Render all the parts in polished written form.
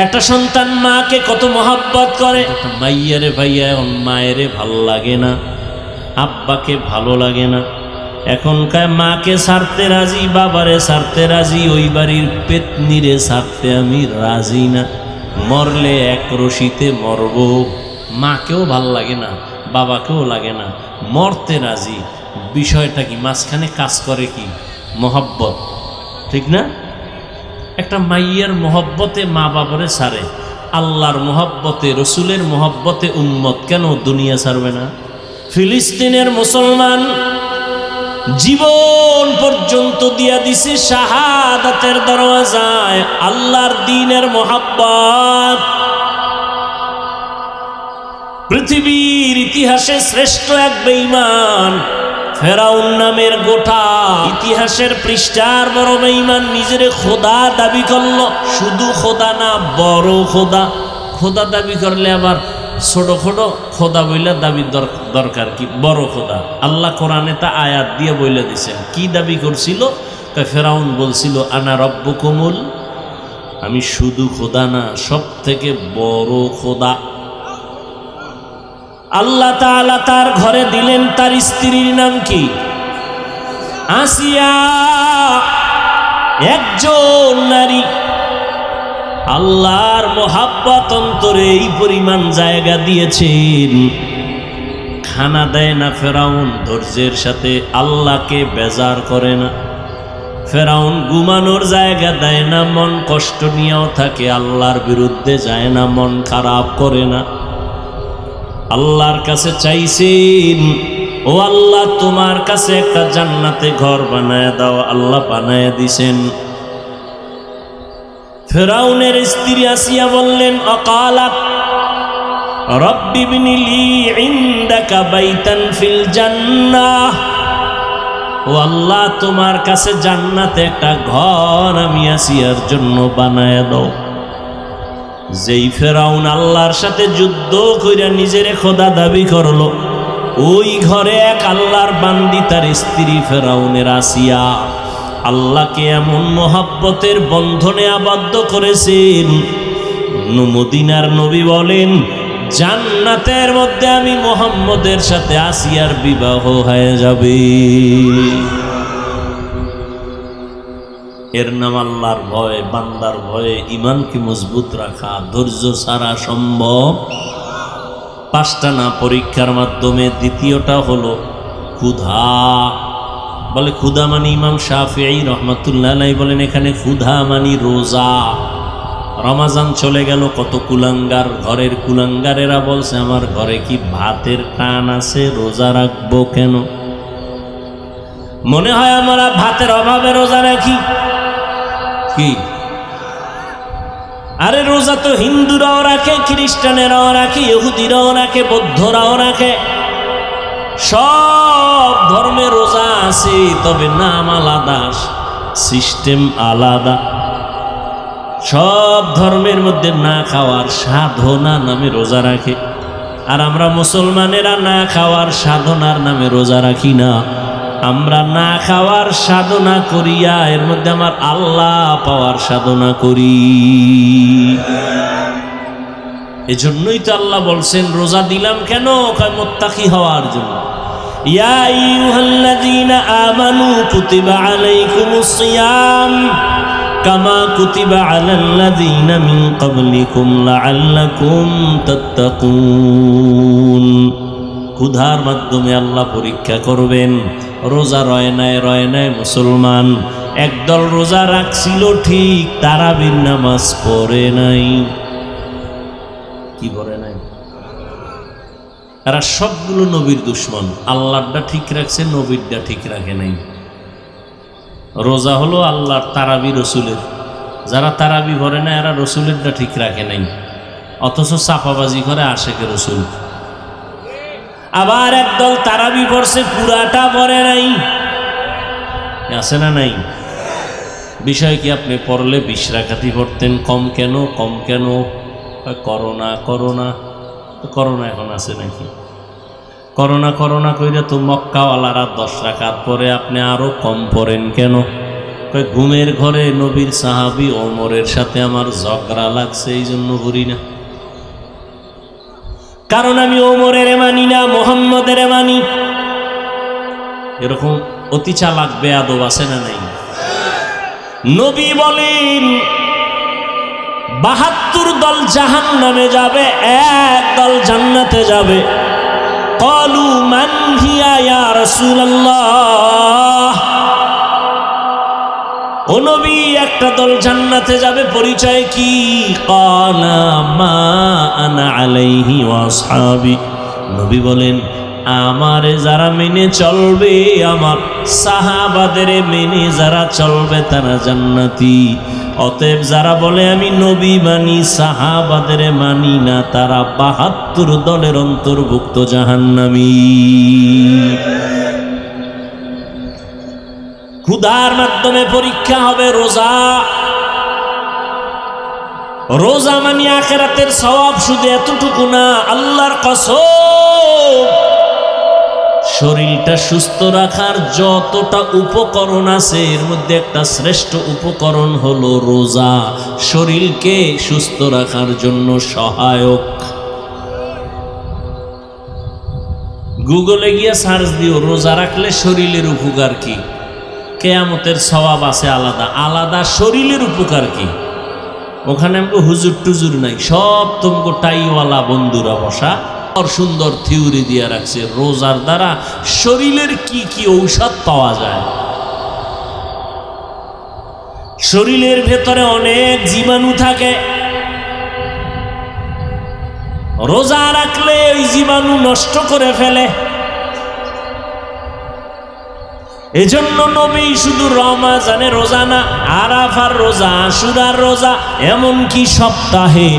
একটা সন্তান মাকে কত মহব্বত করে, মাইয়ারে ভাইয়া এখন মায়েরে ভালো লাগে না, আব্বাকে ভালো লাগে না, এখনকার মাকে ছাড়তে রাজি, বাবারে ছাড়তে রাজি, ওই বাড়ির পেতনিরে ছাড়তে আমি রাজি না, মরলে এক রশিতে মরব। মাকেও ভাল লাগে না, বাবাকেও লাগে না, মরতে রাজি। বিষয়টা কি? মাঝখানে কাজ করে কি? মহব্বত, ঠিক না? একটা মাইয়ার মহব্বতে মা বাবারে ছাড়ে, আল্লাহর মহব্বতে, রসুলের মহব্বতে উম্মত কেন দুনিয়া ছাড়বে না? ফিলিস্তিনের মুসলমান জীবন পর্যন্ত দিয়া দিছে শাহাদাতের দরওয়াজায়, আল্লাহর দ্বীনের মহব্বত। পৃথিবীর ইতিহাসে শ্রেষ্ঠ এক বেঈমান ফেরাউন নামের গোটা ইতিহাসের পৃষ্ঠার বড় বেঈমান, নিজের খোদা দাবি করল। শুধু খোদা না, বড় খোদা। খোদা দাবি করলে আবার ছোট ছোট খোদা বইলা দাবি দরকার কি? বড় খোদা। আল্লাহ কোরআনে তা আয়াত দিয়ে বইলে দিছেন। কি দাবি করছিল? ফেরাউন বলছিল আনা রব্বুকুমুল, আমি শুধু খোদা না, সব থেকে বড় খোদা। আল্লাহ তাআলা তার ঘরে দিলেন তার স্ত্রীর নাম কি? আসিয়া, একজন নারী। আল্লাহর মোহাব্বত অন্তরে এই পরিমাণ জায়গা দিয়েছেন, খানা দেয় না ফেরাউন ধৈর্যের সাথে, আল্লাহকে বেজার করে না। ফেরাউন ঘুমানোর জায়গা দেয় না, মন কষ্ট নিয়েও থাকে, আল্লাহর বিরুদ্ধে যায় না, মন খারাপ করে না। আল্লাহর কাছে চাইছেন, ও আল্লাহ তোমার কাছে একটা জান্নাতে ঘর বানায় দাও, আল্লাহ বানায় দিছেন। ফেরাউনের স্ত্রী আসিয়া বললেন অকালাত রব্বি ইবনি লি ইনদাকা বাইতান ফিল জান্নাহ, ও আল্লাহ তোমার কাছে জান্নাতে একটা ঘর আমি আসিয়ার জন্য বানায় দাও। যেই ফেরাউন আল্লাহর সাথে যুদ্ধ কইরা নিজের খোদা দাবি করলো, ওই ঘরে এক আল্লাহর বান্দি তার স্ত্রী ফেরাউনের আসিয়া আল্লাহকে এমন মোহাব্বতের বন্ধনে আবদ্ধ করেছেন, মদিনার নবী বলেন জান্নাতের মধ্যে আমি মুহাম্মদের সাথে আসিয়ার বিবাহ হয়ে যাবে। এর নাম আল্লাহর ভয়, বান্দার ভয়ে ইমানকে মজবুত রাখা। ধৈর্য ছাড়া সম্ভব। পাঁচটা না পরীক্ষার মাধ্যমে। দ্বিতীয়টা হলো ক্ষুধা। বলে ক্ষুধা মানি, ইমাম শাফিঈ রহমাতুল্লাহ আলাইহি বলেন এখানে ক্ষুধা মানি রোজা। রমাজান চলে গেল, কত কুলাঙ্গার, ঘরের কুলাঙ্গারেরা বলছে আমার ঘরে কি ভাতের টান আছে, রোজা রাখবো কেন? মনে হয় আমরা ভাতের অভাবে রোজা রাখি। কি? আরে রোজা তো হিন্দুরাও রাখে, খ্রিস্টানেরাও রাখে, ইহুদিরাও রাখে, বৌদ্ধরাও রাখে, সব ধর্মে রোজা আছে, তবে নাম আলাদা, সিস্টেম আলাদা। সব ধর্মের মধ্যে না খাওয়ার সাধনা নামে রোজা রাখে, আর আমরা মুসলমানেরা না খাওয়ার সাধনার নামে রোজা রাখি না। আমরা না খাওয়ার সাধনা করিয়া এর মধ্যে আমার আল্লাহ পাওয়ার সাধনা করি। এজন্যই তো আল্লাহ বলছেন রোজা দিলাম কেন? মুত্তাকি হওয়ার জন্য। ইয়া আইয়ুহাল্লাযীনা আমানু কুতিবা আলাইকুমুস সিয়াম কামা কুতিবা আলাল্লাযীনা মিন ক্বাবলিকুম লাআল্লাকুম তাত্তাকুন। ক্ষুধার মাধ্যমে আল্লাহ পরীক্ষা করবেন। রোজা রয় নাই মুসলমান। একদল রোজা রাখছিল ঠিক, তারাবির নামাজ পড়ে নাই। কি পড়ে নাই? এরা সবগুলো নবীর দুশ্মন। আল্লাহটা ঠিক রাখছে, নবীরটা ঠিক রাখে নাই। রোজা হলো আল্লাহর, তারাবি রসুলের। যারা তারাবি ভরে না এরা রসুলেরটা ঠিক রাখে নাই, অথচ চাপাবাজি করে আশেকে রসুল। আবার একদল তারাবি পড়ছে, পুরাটা পড়ে নাই। আছে না নাই? বিষয় কি? আপনি পড়লে 20 রাকাতই পড়তেন, কম কেন? কম কেন? Corona corona. করোনা এখন আছে নাকি? করোনা কইরা তো মক্কাওয়ালারা 10 রাকাত পরে, আপনি আরো কম পড়েন কেন? ঘুমের ঘরে নবীর সাহাবী ওমরের সাথে আমার ঝগড়া লাগছে, এই জন্য ঘুরি না, কারণ আমি ওমরের মানি না, মুহাম্মদের মানি। এরকম অতি চালাক বেয়াদব আছে না নাই? নবী বলেন ৭২ দল জাহান্নামে যাবে, এক দল জান্নাতে যাবে। ক্বালু মান হিয়া ইয়া রাসূলুল্লাহ, ও নবী একটা দল জান্নাতে যাবে, পরিচয় কি? ক্বালা মা আনা আলাইহি ওয়া আসহাবি, নবী বলেন আমারে যারা মেনে চলবে, আমার সাহাবাদের মেনে যারা চলবে তারা জান্নাতি। অতএব যারা বলে আমি নবী মানি সাহাবাদের মানি না, তারা ৭২ দলের অন্তর্ভুক্ত জাহান্নামী। ক্ষুধার মাধ্যমে পরীক্ষা হবে রোজা। রোজা মানি আখিরাতের সওয়াব শুধু এতটুকু না, আল্লাহর কসম শরীরটা সুস্থ রাখার যতটা উপকরণ আছে এর মধ্যে একটা শ্রেষ্ঠ উপকরণ হলো রোজা, শরীরকে সুস্থ রাখার জন্য সহায়ক। গুগলে গিয়ে সার্চ দিও রোজা রাখলে শরীরের উপকার কি, কিয়ামতের সওয়াব আছে আলাদা আলাদা, শরীরের উপকার কি। ওখানে আমাকে হুজুর টুজুর নাই, সব তোমাকে টাইওয়ালা বন্ধুরা বসা সুন্দর থিওরি দিয়ে রাখছে রোজার দ্বারা শরীরের কি কি ঔষধ পাওয়া যায়। শরীরের ভেতরে অনেক জীবাণু থাকে, রোজা রাখলে ওই জীবাণু নষ্ট করে ফেলে। এজন্য নবী শুধু রমজানে রোজা না, আরাফার রোজা, আশুরার রোজা, এমনকি সপ্তাহে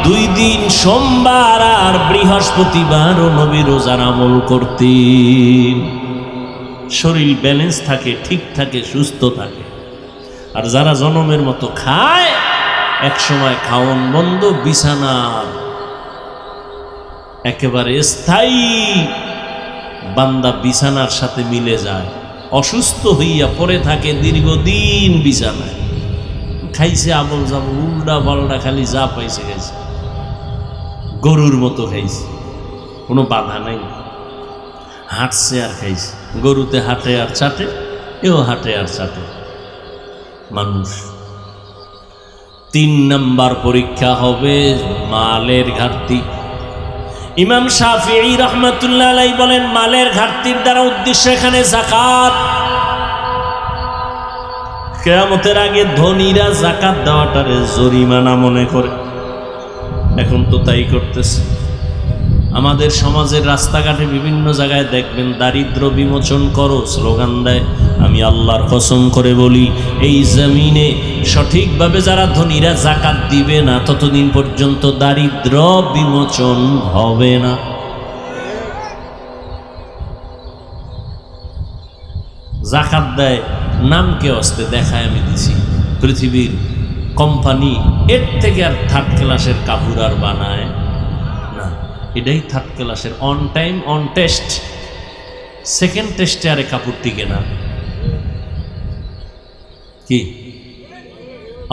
2 দিন সোমবার আর বৃহস্পতিবারও নবী রোজার আমল করতেন। শরীর ব্যালেন্স থাকে, ঠিক থাকে, সুস্থ থাকে। আর যারা জনমের মতো খায়, এক সময় খাওয়ান বন্ধ, বিছানার একেবারে স্থায়ী বান্দা বিছানার সাথে মিলে যায়, অসুস্থ হইয়া পড়ে থাকে দীর্ঘদিন বিছানায়। খাইছে আবল যাবল উল্টা পাল্টা, খালি যা পাইছে খাইছে, গরুর মতো খাইছে, কোনো বাধা নাই। হাঁটছে আর খাইছে, গরুতে হাঁটে আর চাটে, এও হাঁটে আর চাটে মানুষ। 3 নাম্বার পরীক্ষা হবে মালের ঘাটতি। ইমাম শাফিঈ রাহমাতুল্লাহ আলাইহি বলেন মালের ঘাটতির দ্বারা উদ্দেশ্য এখানে যাকাত। কিয়ামতের আগে ধনীরা যাকাত দেওয়াটারে জরিমানা মনে করে, এখন তো তাই করতেছে। আমাদের সমাজের রাস্তাঘাটে বিভিন্ন জায়গায় দেখবেন দারিদ্র বিমোচন করো স্লোগান দেয়। আমি আল্লাহর কসম করে বলি, এই জমিনে সঠিকভাবে যারা ধনীরা যাকাত দিবে না ততদিন পর্যন্ত দারিদ্র বিমোচন হবে না। যাকাত দেয় নামকে অস্তে দেখায়, আমি দিছি পৃথিবীর কোম্পানি এর থেকে আর 3rd ক্লাসের কাপড় আর বানায় না, এটাই 3rd ক্লাসের। On time on test, 2nd টেস্টে আরে কাপড় টিকে না। কি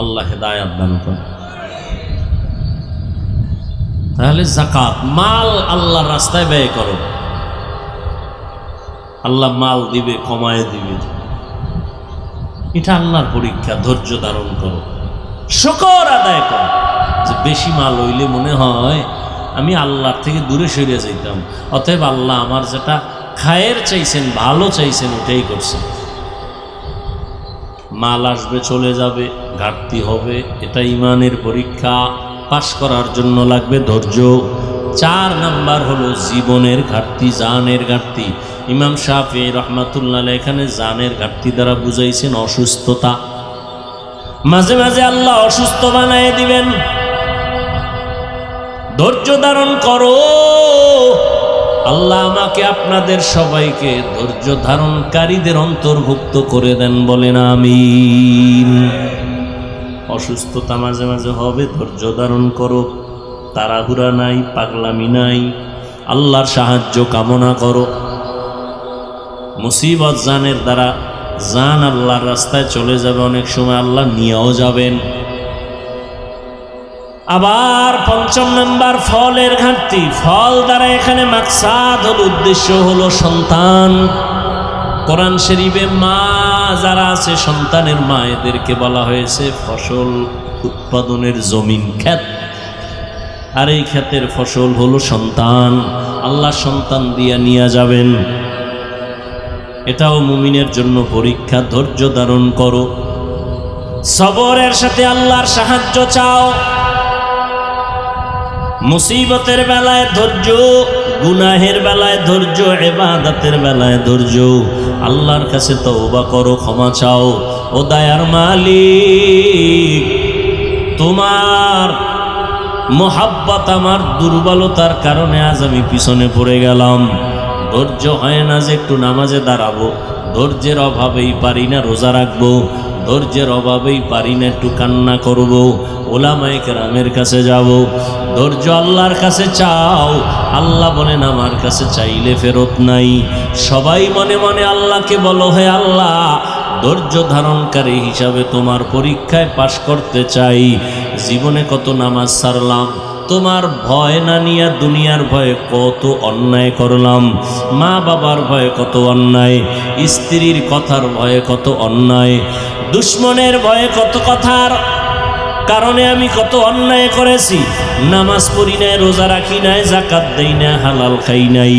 আল্লাহ হেদায়েত দান করেন। তাহলে যাকাত, মাল আল্লাহর রাস্তায় ব্যয় করো, আল্লাহ মাল দিবে, কমায় দিবে, এটা আল্লাহর পরীক্ষা। ধৈর্য ধারণ করো, শুকর আদায় করো। যে বেশি মাল হইলে মনে হয় আমি আল্লাহর থেকে দূরে সরিয়ে যাইতাম, অতএব আল্লাহ আমার যেটা খায়ের চাইছেন, ভালো চাইছেন, ওটাই করছেন। মাল আসবে চলে যাবে, ঘাটতি হবে, এটা ইমানের পরীক্ষা। পাশ করার জন্য লাগবে ধৈর্য। 4 নাম্বার হলো জীবনের ঘাটতি, জানের ঘাটতি। ইমাম শাফিঈ রাহমাতুল্লাহ আলাইহি এখানে জানের ঘাটতি দ্বারা বুঝাইছেন অসুস্থতা। মাঝে মাঝে আল্লাহ অসুস্থ বানায় দিবেন, ধৈর্য ধারণ করো। আল্লাহ আমাকে আপনাদের সবাইকে ধৈর্য ধারণকারীদের অন্তর্ভুক্ত করে দেন, বলেন আমিন। অসুস্থতা মাঝে মাঝে হবে, ধৈর্য ধারণ করো, তাড়াহুড়া নাই, পাগলামি নাই, আল্লাহর সাহায্য কামনা করো। মুসিবত জানের দ্বারা জান আল্লাহর রাস্তায় চলে যাবে, অনেক সময় আল্লাহ নিয়েও যাবেন। আবার পঞ্চম নাম্বার ফলের ঘাটতি। ফল দ্বারা এখানে মাকসাদ হলো, উদ্দেশ্য হলো সন্তান। কোরআন শরীফে মা যারা আছে, সন্তানের মা, এদেরকে বলা হয়েছে ফসল উৎপাদনের জমিন, ক্ষেত। আর এই ক্ষেতের ফসল হলো সন্তান। আল্লাহ সন্তান দিয়া নিয়ে যাবেন। এটাও মুমিনের জন্য পরীক্ষা। ধৈর্য ধারণ করো, সবরের সাথে আল্লাহর সাহায্য চাও। মুসিবতের বেলায় ধৈর্য, গুনাহের বেলায় ধৈর্য, ইবাদতের বেলায় ধৈর্য। আল্লাহর কাছে তওবা করো, ক্ষমা চাও। ও দয়ার মালিক, তোমার মোহাব্বত আমার দুর্বলতার কারণে আজ আমি পিছনে পড়ে গেলাম। ধৈর্য হয় না যে একটু নামাজে দাঁড়াবো, ধৈর্যের অভাবেই পারি না রোজা রাখবো, ধৈর্যের অভাবেই পারি না একটু কান্না করব, ওলামায়ে কেরামের কাছে যাব। ধৈর্য আল্লাহর কাছে চাও। আল্লাহ বলেন আমার কাছে চাইলে ফেরত নাই। সবাই মনে মনে আল্লাহকে বলো, হে আল্লাহ, ধৈর্য ধারণকারী হিসাবে তোমার পরীক্ষায় পাশ করতে চাই। জীবনে কত নামাজ ছাড়লাম, তোমার ভয় না নিয়ে দুনিয়ার ভয়ে কত অন্যায় করলাম। মা বাবার ভয়ে কত অন্যায়, স্ত্রীর কথার ভয়ে কত অন্যায়, দুশ্মনের ভয়ে কত কথার কারণে আমি কত অন্যায় করেছি। নামাজ পড়ি নাই, রোজা রাখি নাই, যাকাত দেই না, হালাল খাই নাই।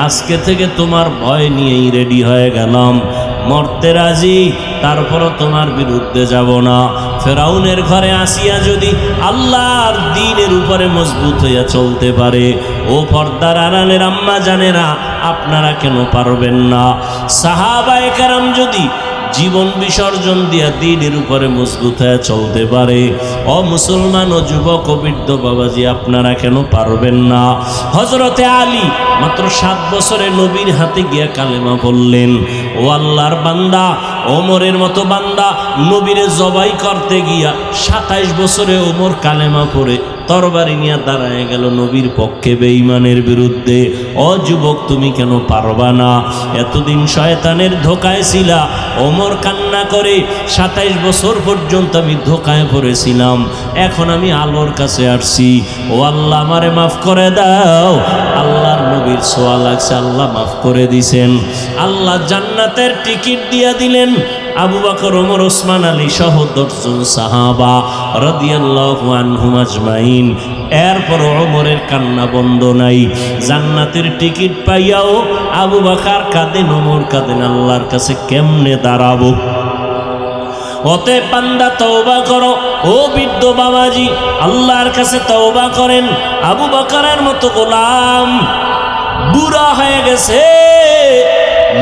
আজকে থেকে তোমার ভয় নিয়েই রেডি হয়ে গেলাম। মরতে রাজি, তারপরও তোমার বিরুদ্ধে যাব না। ফেরাউনের ঘরে আসিয়া যদি আল্লাহর দ্বীনের উপরে মজবুত হইয়া চলতে পারে, ও পর্দার আড়ালের আম্মা জানেরা, আপনারা কেন পারবেন না? সাহাবায়ে কেরাম যদি জীবন বিসর্জন দিয়া দ্বীনের উপরে মজবুত হয়ে চলতে পারে, ও মুসলমান ও যুবক ও বৃদ্ধ বাবাজি, আপনারা কেন পারবেন না? হযরতে আলী মাত্র 7 বছরে নবীর হাতে গিয়া কালেমা পড়লেন। ও আল্লাহর বান্দা, ওমরের মতো বান্দা নবীরে জবাই করতে গিয়া 27 বছরে ওমর কালেমা পড়ে তরবারি নিয়ে দাঁড়ায় গেল নবীর পক্ষে বেঈমানের বিরুদ্ধে। ও যুবক, তুমি কেন পারবা না? এতদিন শয়তানের ধোকায় ছিলা। ওমর কান্না করে, 27 বছর পর্যন্ত আমি ধোকায় পড়েছিলাম, এখন আমি আলোর কাছে আসছি। ও আল্লাহ, আমারে মাফ করে দাও। আল্লাহর নবীর ছোঁয়া লাগছে, আল্লাহ মাফ করে দিছেন। আল্লাহ জান্নাতের টিকিট দিয়া দিলেন। আবু বকর, ওমর, ওসমান আলী সহ 10 জন সাহাবা রাদিয়াল্লাহু আনহুম আজমাইন। এরপর ওমরের কান্না বন্ধ নাই। জান্নাতের টিকিট পাইয়াও আবু বকর কাঁদেন, ওমর কাঁদেন, আল্লাহর কাছে কেমনে দাঁড়াবো? অতএব বান্দা তওবা করো। ও বৃদ্ধ বাবাজি, আল্লাহর কাছে তওবা করেন। আবু বকরের মতো গোলাম বুড়া হয়ে গেছে,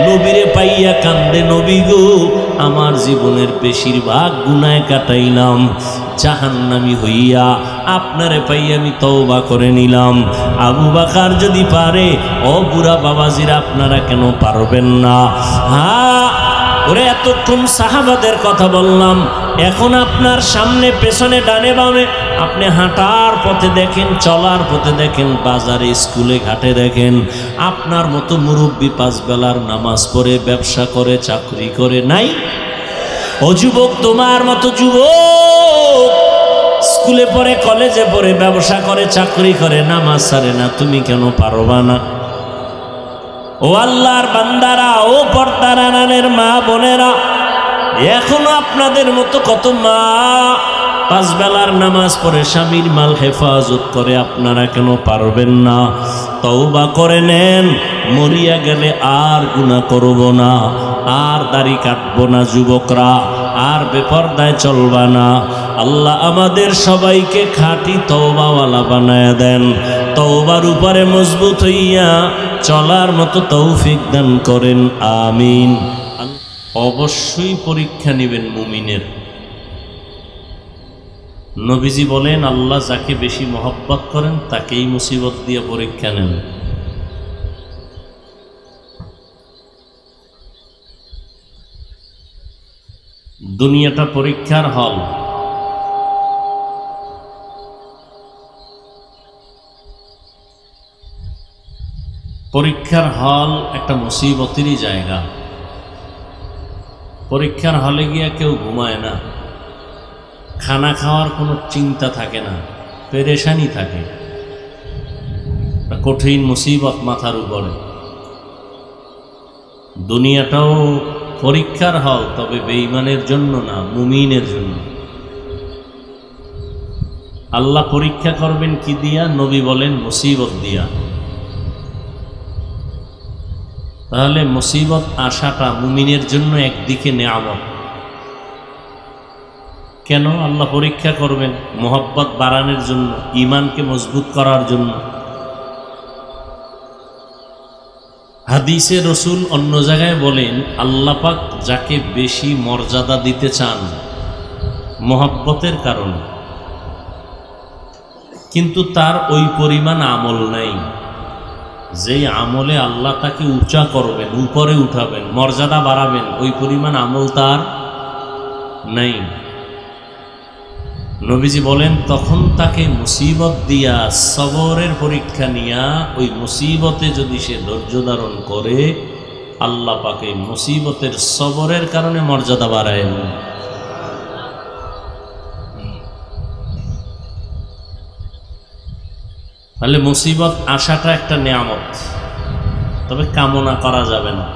নবীরে পাইয়া কান্দে, নবী গো, আমার জীবনের বেশিরভাগ গুনায় কাটাইলাম, জাহান্নামী হইয়া আপনারে পাইয়া আমি তওবা করে নিলাম। আবু বকর যদি পারে, ও বুড়া বাবাজিরা, আপনারা কেন পারবেন না? হ্যাঁ, ওরে এতক্ষণ সাহাবাদের কথা বললাম, এখন আপনার সামনে পেছনে ডানে বামে আপনি হাঁটার পথে দেখেন, চলার পথে দেখেন, বাজারে স্কুলে ঘাটে দেখেন, আপনার মতো মুরব্বী 5 বেলার নামাজ পড়ে, ব্যবসা করে, চাকরি করে নাই? ও যুবক, তোমার মতো যুবক স্কুলে পড়ে, কলেজে পড়ে, ব্যবসা করে, চাকরি করে, নামাজ ছাড়ে না, তুমি কেন পারবা না? ও আল্লাহর বান্দারা, ও পর্দার আড়ালের মা বোনেরা, এখনো আপনাদের মতো কত মা 5 বেলার নামাজ পড়ে, স্বামীর মাল হেফাজত করে, আপনারা কেন পারবেন না? তওবা করে নেন। মরিয়া গেলে আর গুনাহ করব না, আর দাড়ি কাটবো না যুবকরা, আর বেপরদায় চলবা না। আল্লাহ আমাদের সবাইকে খাঁটি তওবাওয়ালা বানায় দেন। তওবার উপরে মজবুত হইয়া চলার মতো তৌফিক দান করেন, আমিন। অবশ্যই পরীক্ষা নেবেন মুমিনের। নবীজি বলেন, আল্লাহ যাকে বেশি মহব্বত করেন তাকেই মুসিবত দিয়ে পরীক্ষা নেন। দুনিয়াটা পরীক্ষার হল। পরীক্ষার হল একটা মুসিবতেরই জায়গা। পরীক্ষার হলে গিয়া কেউ ঘুমায় না, খানা খাওয়ার কোনো চিন্তা থাকে না, পেরেশানি থাকে, কঠিন মুসিবত মাথার উপরে। দুনিয়াটাও পরীক্ষার হল, তবে বেঈমানের জন্য না, মুমিনের জন্য। আল্লাহ পরীক্ষা করবেন কি দিয়া? নবী বলেন মুসিবত দিয়া। তাহলে মুসিবত আসাটা মুমিনের জন্য একদিকে নেয়ামত। কেন আল্লাহ পরীক্ষা করবেন? মোহাব্বত বাড়ানোর জন্য, ঈমানকে মজবুত করার জন্য। হাদিসে রসুল অন্য জায়গায় বলেন, আল্লাহ পাক যাকে বেশি মর্যাদা দিতে চান মোহাব্বতের কারণে, কিন্তু তার ওই পরিমাণ আমল নাই। যেই আমলে আল্লাহ তাকে উঁচা করবেন, উপরে উঠাবেন, মর্যাদা বাড়াবেন, ওই পরিমাণ আমল তার নাই। নবীজি বলেন তখন তাকে মুসিবত দিয়া, সবরের পরীক্ষা নিয়া, ওই মুসিবতে যদি সে ধৈর্য ধারণ করে, আল্লাহ পাকে মুসিবতের সবরের কারণে মর্যাদা বাড়ায়। তাহলে মুসিবত আসাটা একটা নেয়ামত, তবে কামনা করা যাবে না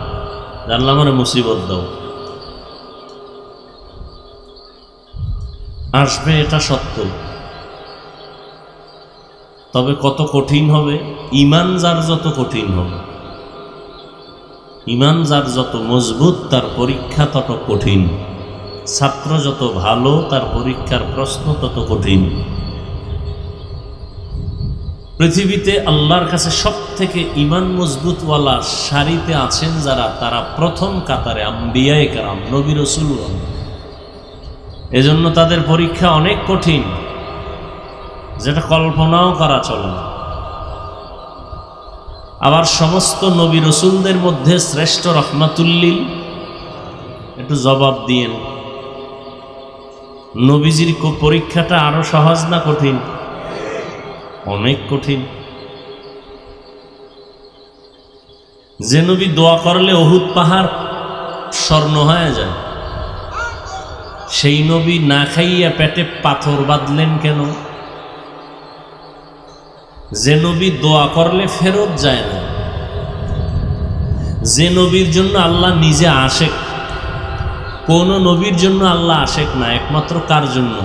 আল্লাহ আমারে মুসিবত দাও। আসবে এটা সত্য, তবে কত কঠিন হবে। ঈমান যার যত কঠিন হবে, ঈমান যার যত মজবুত, তার পরীক্ষা তত কঠিন। ছাত্র যত ভালো, তার পরীক্ষার প্রশ্ন তত কঠিন। পৃথিবীতে আল্লাহর কাছে সব থেকে ঈমান মজবুতওয়ালা সারিতে আছেন যারা, তারা প্রথম কাতারে আম্বিয়ায়ে কেরাম, নবী রাসূলগণ। এজন্য তাদের পরীক্ষা অনেক কঠিন, যেটা কল্পনাও করা চলে না। আবার সমস্ত নবী রাসূলদের মধ্যে শ্রেষ্ঠ রহমাতুল্লিল, একটু জবাব দিয়েন, নবীজির পরীক্ষাটা আরো সহজ না কঠিন? অনেক কঠিন। যে নবী দোয়া করলে উহুদ পাহাড় স্বর্ণ হয়ে যায়, সেই নবী না খাইয়া পেটে পাথর বাঁধলেন কেন? যে নবী দোয়া করলে ফেরত যায় না, যে নবীর জন্য আল্লাহ নিজে আশেক। কোন নবীর জন্য আল্লাহ আশেক না, একমাত্র কার জন্য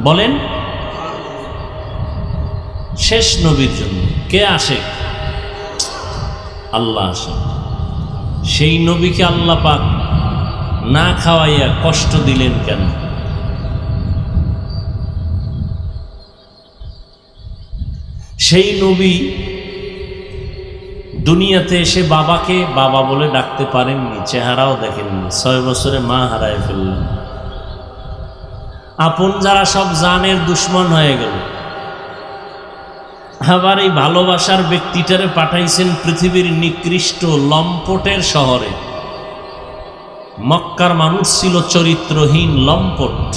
বলেন? শেষ নবীর জন্য। কে আশেক? আল্লাহ আশেক। সেই নবীকে আল্লাহ পাক না খাওয়াইয়া কষ্ট দিলেন কেন? সেই নবী দুনিয়াতে এসে বাবাকে বাবা বলে ডাকতে পারেননি, চেহারাও দেখেননি, 6 বছরে মা হারায় ফেললেন। আপন যারা সব জানের দুশ্মন হয়ে গেল। আবার এই ভালোবাসার ব্যক্তিটারে পাঠাইছেন পৃথিবীর নিকৃষ্ট লম্পটের শহরে। মক্কার মানুষ ছিল চরিত্রহীন, লম্পট,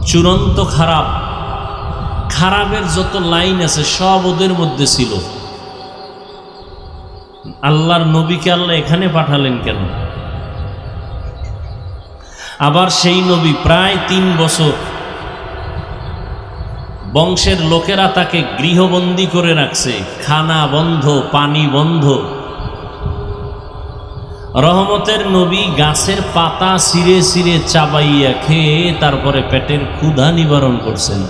চূড়ান্ত খারাপ। খারাপের যত লাইন আছে সব ওদের মধ্যে ছিল। আল্লাহর নবীকে আল্লাহ এখানে পাঠালেন কেন? আবার সেই নবী প্রায় 3 বছর বংশের লোকেরা তাকে গৃহবন্দী করে রাখছে, খানা বন্ধ, পানি বন্ধ। রহমতের নবী গাছের পাতা ছিঁড়ে ছিঁড়ে চাবাইয়া খেয়ে তারপরে পেটের ক্ষুধা নিবারণ করছেন।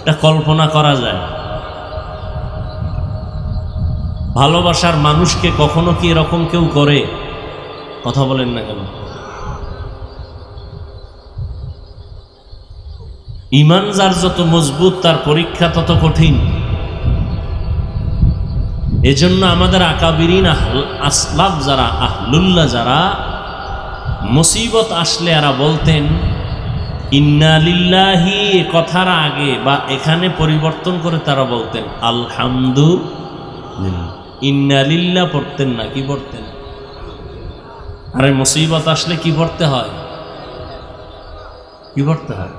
এটা কল্পনা করা যায়? ভালোবাসার মানুষকে কখনো কি এরকম কেউ করে? কথা বলেন না কেন? ঈমান যার যত মজবুত, তার পরীক্ষা তত কঠিন। এজন্য আমাদের আকাবিরিন আসলাফ যারা, আহলুল্লাহ যারা, মুসিবত আসলে এরা বলতেন ইন্না লিল্লাহি, কথার আগে বা এখানে পরিবর্তন করে তারা বলতেন আলহামদুলিল্লাহ। ইন্না লিল্লাহ পড়তেন না, কি পড়তেন? আরে মুসিবত আসলে কি পড়তে হয়? কি পড়তে হয়?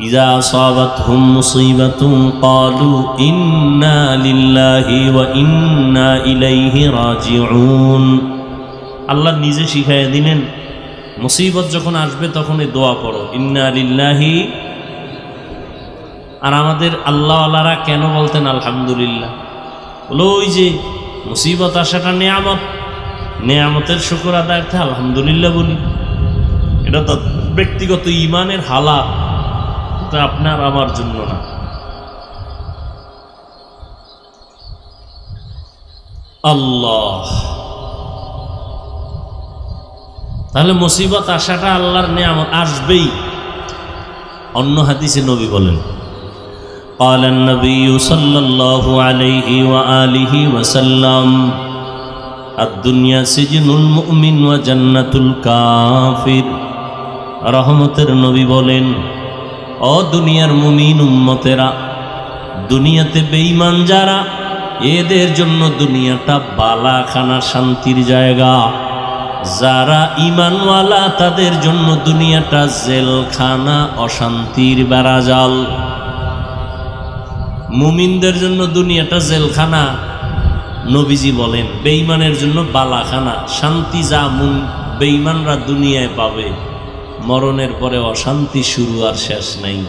ইযা আসাবাতহুম মুসিবাতুন ক্বালু ইন্না লিল্লাহি ওয়া ইন্না ইলাইহি রাজিউন। আল্লাহ নিজে শিখাইয়া দিলেন মুসিবত যখন আসবে তখন এই দোয়া পড়ো, ইন্না লিল্লাহি। আর আমাদের আল্লাহওয়ালারা কেন বলতেন আলহামদুলিল্লাহ? বলো ওই যে মুসিবত আসাটা নেয়ামত, নেয়ামতের শুকর আদায়তে আলহামদুলিল্লাহ বলি। এটা তো ব্যক্তিগত ঈমানের হালাত, এটা আপনার আমার জন্য না। আল্লাহ, তাহলে মুসিবত আসাটা আল্লাহর নেয়ামত, আসবেই। অন্য হাদিসে নবী বলেন قال النبي صلى الله عليه وآله وسلم الدنيا سجن المؤمن وجنة الكافر। রহমতের নবী বলেন, ও দুনিয়ার মুমিন উম্মতেরা, দুনিয়াতে বেঈমান যারা, এদের জন্য দুনিয়াটা বালাখানা, শান্তির জায়গা। যারা ঈমানওয়ালা তাদের জন্য দুনিয়াটা জেলখানা, অশান্তির বেড়াজাল। মুমিনদের জন্য দুনিয়াটা জেলখানা, নবীজি বলেন বেঈমানের জন্য বালাখানা, শান্তি যা বেঈমানরা দুনিয়ায় পাবে, মরণের পরে অশান্তি শুরু আর শেষ নাই।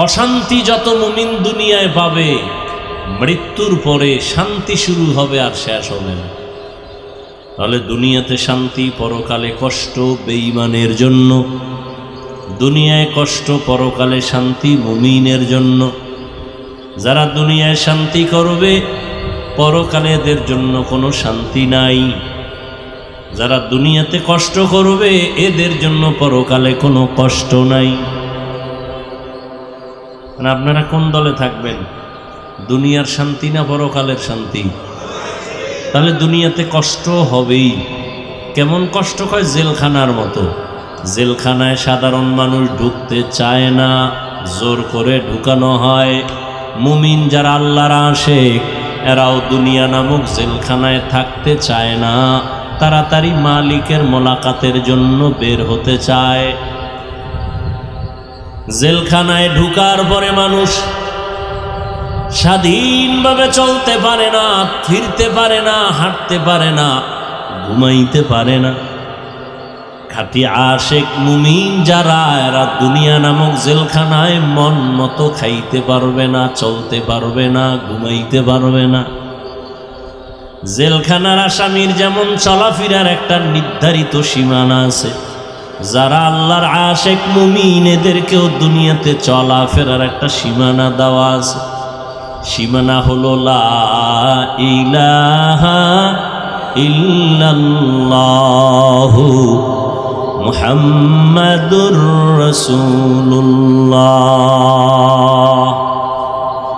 অশান্তি যত মুমিন দুনিয়ায় পাবে, মৃত্যুর পরে শান্তি শুরু হবে আর শেষ হবে না। তাহলে দুনিয়াতে শান্তি, পরকালে কষ্ট বেঈমানের জন্য। দুনিয়ায় কষ্ট, পরকালে শান্তি মুমিনের জন্য। যারা দুনিয়ায় শান্তি করবে, পরকালে এদের জন্য কোনো শান্তি নাই। যারা দুনিয়াতে কষ্ট করবে, এদের জন্য পরকালে কোনো কষ্ট নাই। আপনারা কোন দলে থাকবেন? দুনিয়ার শান্তি না পরকালের শান্তি? তাহলে দুনিয়াতে কষ্ট হবেই। কেমন কষ্ট হয়? জেলখানার মতো। জেলখানায় সাধারণ মানুষ ঢুকতে চায় না, জোর করে ঢুকানো হয়। মুমিন যারা আল্লাহর আশিক, এরাও দুনিয়া নামক জেলখানায় থাকতে চায় না, তাড়াতাড়ি মালিকের মোলাকাতের জন্য বের হতে চায়। জেলখানায় ঢুকার পরে মানুষ স্বাধীনভাবে চলতে পারে না, ফিরতে পারে না, হাঁটতে পারে না, ঘুমাইতে পারে না। খাঁটি আশিক মুমিন যারা, এরা দুনিয়া নামক জেলখানায় মন মতো খাইতে পারবে না, চলতে পারবে না, ঘুমাইতে পারবে না। জেলখানার আসামির যেমন চলাফেরার একটা নির্ধারিত সীমানা আছে, যারা আল্লাহর আশিক মুমিন, এদেরকেও দুনিয়াতে চলাফেরার একটা সীমানা দেওয়া আছে। সীমানা হলো লা ইলাহা ইল্লাল্লাহু মুহাম্মাদুর রাসূলুল্লাহ।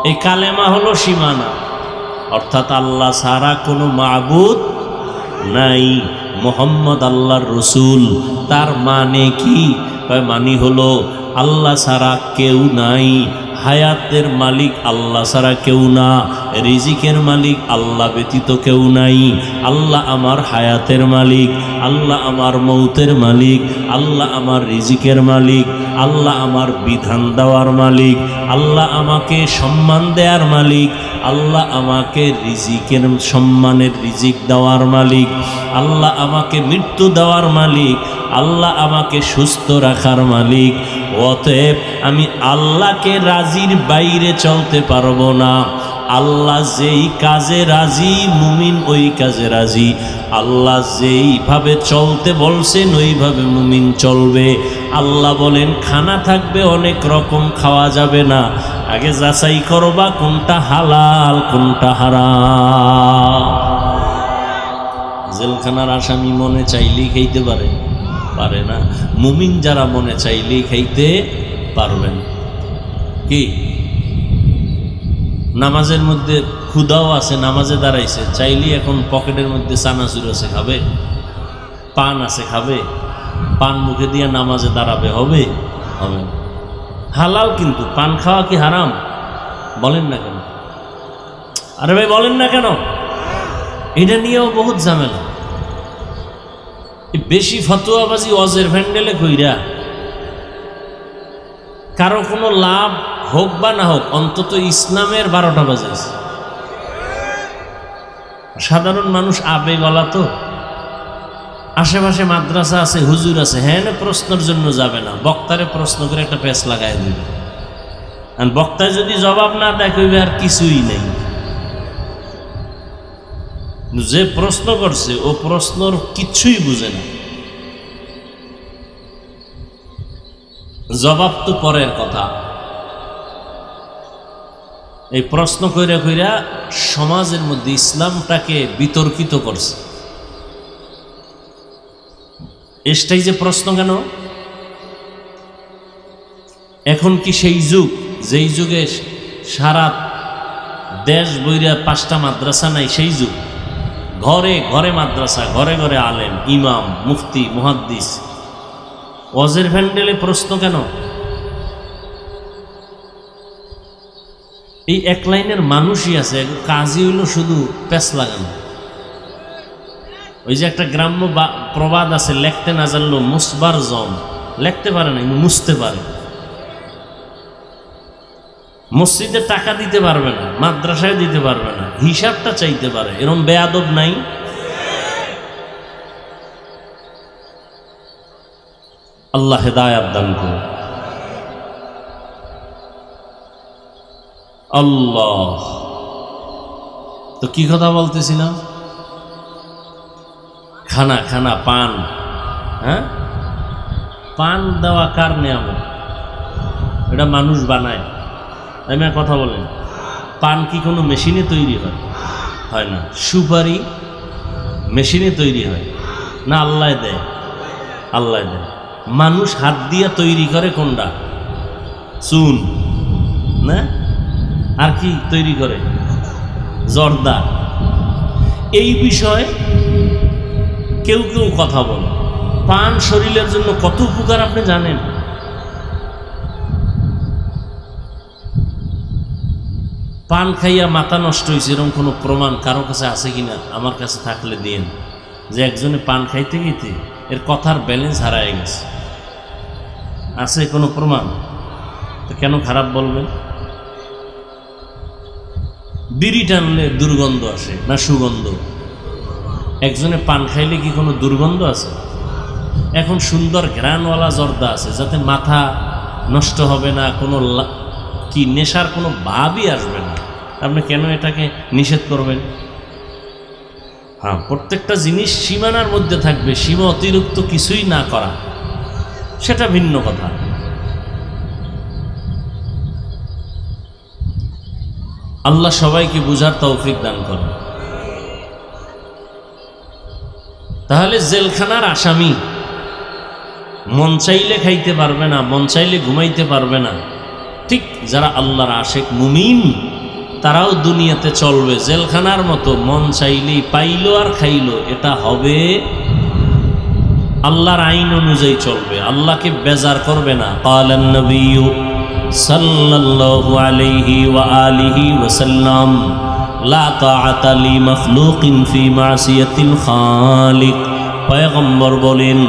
এই কালেমা হলো সীমানা, অর্থাৎ আল্লাহ ছাড়া কোনো মাবুদ নাই, মুহাম্মদ আল্লাহর রসুল। তার মানে কি? মানে হলো আল্লাহ ছাড়া কেউ নাই, হায়াতের মালিক আল্লাহ ছাড়া কেউ না, রিজিকের মালিক আল্লাহ ব্যতীত কেউ নাই। আল্লাহ আমার হায়াতের মালিক, আল্লাহ আমার মৌতের মালিক, আল্লাহ আমার রিজিকের মালিক, আল্লাহ আমার বিধান দেওয়ার মালিক, আল্লাহ আমাকে সম্মান দেওয়ার মালিক, আল্লাহ আমাকে রিজিকের সম্মানের রিজিক দেওয়ার মালিক, আল্লাহ আমাকে মৃত্যু দেওয়ার মালিক, আল্লাহ আমাকে সুস্থ রাখার মালিক। অতএব আমি আল্লাহকে রাজির বাইরে চলতে পারবো না। আল্লাহ যেই কাজে রাজি, মুমিন ওই কাজে রাজি। আল্লাহ যেইভাবে চলতে বলছেন ওইভাবে মুমিন চলবে। আল্লাহ বলেন খানা থাকবে অনেক রকম, খাওয়া যাবে না, আগে যাচাই করবা কোনটা হালাল কোনটা হারাম। জেলখানার আসামি মনে চাইলেই খাইতে পারে? পারে না। মুমিন যারা মনে চাইলেই খাইতে পারবেন। কি নামাজের মধ্যে ক্ষুধাও আছে, নামাজে দাঁড়াইছে, চাইলেই এখন পকেটের মধ্যে চানাচুর আছে খাবে, পান আছে খাবে, পান মুখে দিয়ে নামাজে দাঁড়াবে? হবে? হবে না। হালাল, কিন্তু পান খাওয়া কি হারাম? বলেন না কেন? আরে ভাই বলেন না কেন? এটা নিয়েও বহুত ঝামেলা। বেশি ফতোয়াবাজি ওয়াজের ভ্যান্ডেলে কইরা কারো কোনো লাভ হোক বা না হোক, অন্তত ইসলামের 12টা বাজে। সাধারণ মানুষ আবেগলা তো, আশেপাশে মাদ্রাসা আছে, হুজুর আছে, হ্যাঁ প্রশ্নের জন্য যাবে না, বক্তারে প্রশ্ন করে একটা প্যাঁচ লাগাই দেবে। আর বক্তায় যদি জবাব না দেয় কইবে আর কিছুই নেই। যে প্রশ্ন করছে ও প্রশ্নর কিচ্ছুই বুঝে না, জবাব তো পরের কথা। এই প্রশ্ন কইরা কইরা সমাজের মধ্যে ইসলামটাকে বিতর্কিত করছে। এটাই যে প্রশ্ন কেন? এখন কি সেই যুগ যেই যুগে সারা দেশ বইরা 5টা মাদ্রাসা নাই? সেই যুগ। ঘরে ঘরে মাদ্রাসা, ঘরে ঘরে আলেম, ইমাম, মুফতি, মুহাদ্দিস। ওয়াজের প্যান্ডেলে প্রশ্ন কেন? এই এক লাইনের মানুষই আছে, কাজই হইল শুধু প্যাঁচ লাগানো। ওই যে একটা গ্রাম্য প্রবাদ আছে, লেখতে না জানলো মুসবার জম। লেখতে পারে না, মুছতে পারে। মসজিদে টাকা দিতে পারবে না, মাদ্রাসায় দিতে পারবে না, হিসাবটা চাইতে পারে। এরকম বেয়াদব নাই? আল্লাহ হেদায়াত দান করুন। আল্লাহ, তো কি কথা বলতেছিলাম? খানা খানা পান, হ্যাঁ পান দেওয়া কার নিয়ামত? এটা মানুষ বানায়। আমি কথা বলেন, পান কি কোনো মেশিনে তৈরি হয়? হয় না। সুপারি মেশিনে তৈরি হয় না? আল্লাহ দেয়, আল্লাহ দেয়। মানুষ হাত দিয়া তৈরি করে কোনটা? চুন না? আর কি তৈরি করে? জর্দা। এই বিষয়ে কেউ কেউ কথা বলে। পান শরীরের জন্য কত উপকার আপনি জানেন? পান খাইয়া মাথা নষ্ট হয়েছে এরকম কোনো প্রমাণ কারো কাছে আছে কিনা? আমার কাছে থাকলে দিন, যে একজনে পান খাইতে খাইতে এর কথার ব্যালেন্স হারায় গেছে। আছে কোনো প্রমাণ? তো কেন খারাপ বলবেন? বিড়ি টানলে দুর্গন্ধ আসে না সুগন্ধ? একজনে পান খাইলে কি কোনো দুর্গন্ধ আছে? এখন সুন্দর ঘ্রাণওয়ালা জর্দা আছে, যাতে মাথা নষ্ট হবে না, কোনো কি নেশার কোনো ভাবই আসবে না। আপনি কেন এটাকে নিষেধ করবেন? হ্যাঁ, প্রত্যেকটা জিনিস সীমানার মধ্যে থাকবে, সীমা অতিরিক্ত কিছুই না করা, সেটা ভিন্ন কথা। আল্লাহ সবাইকে বুঝার তৌফিক দান করেন। তাহলে জেলখানার আসামি মন চাইলে খাইতে পারবে না, মন চাইলে ঘুমাইতে পারবে না। ঠিক যারা আল্লাহর আশেক মুমিন তারাও দুনিয়াতে চলবে জেলখানার মতো, মন চাইলেই পাইলো আর খাইলো। এটা হবে আল্লাহর আইন অনুযায়ী চলবে, আল্লাহকে বেজার করবে না। ক্বালান নবিয়্যু সাল্লাল্লাহু আলাইহি ওয়া আলিহি ওয়া সাল্লাম লা তাআতা লি মাখলুকিন ফি মাসিয়াতিল খালিক। পয়গম্বর বলেন,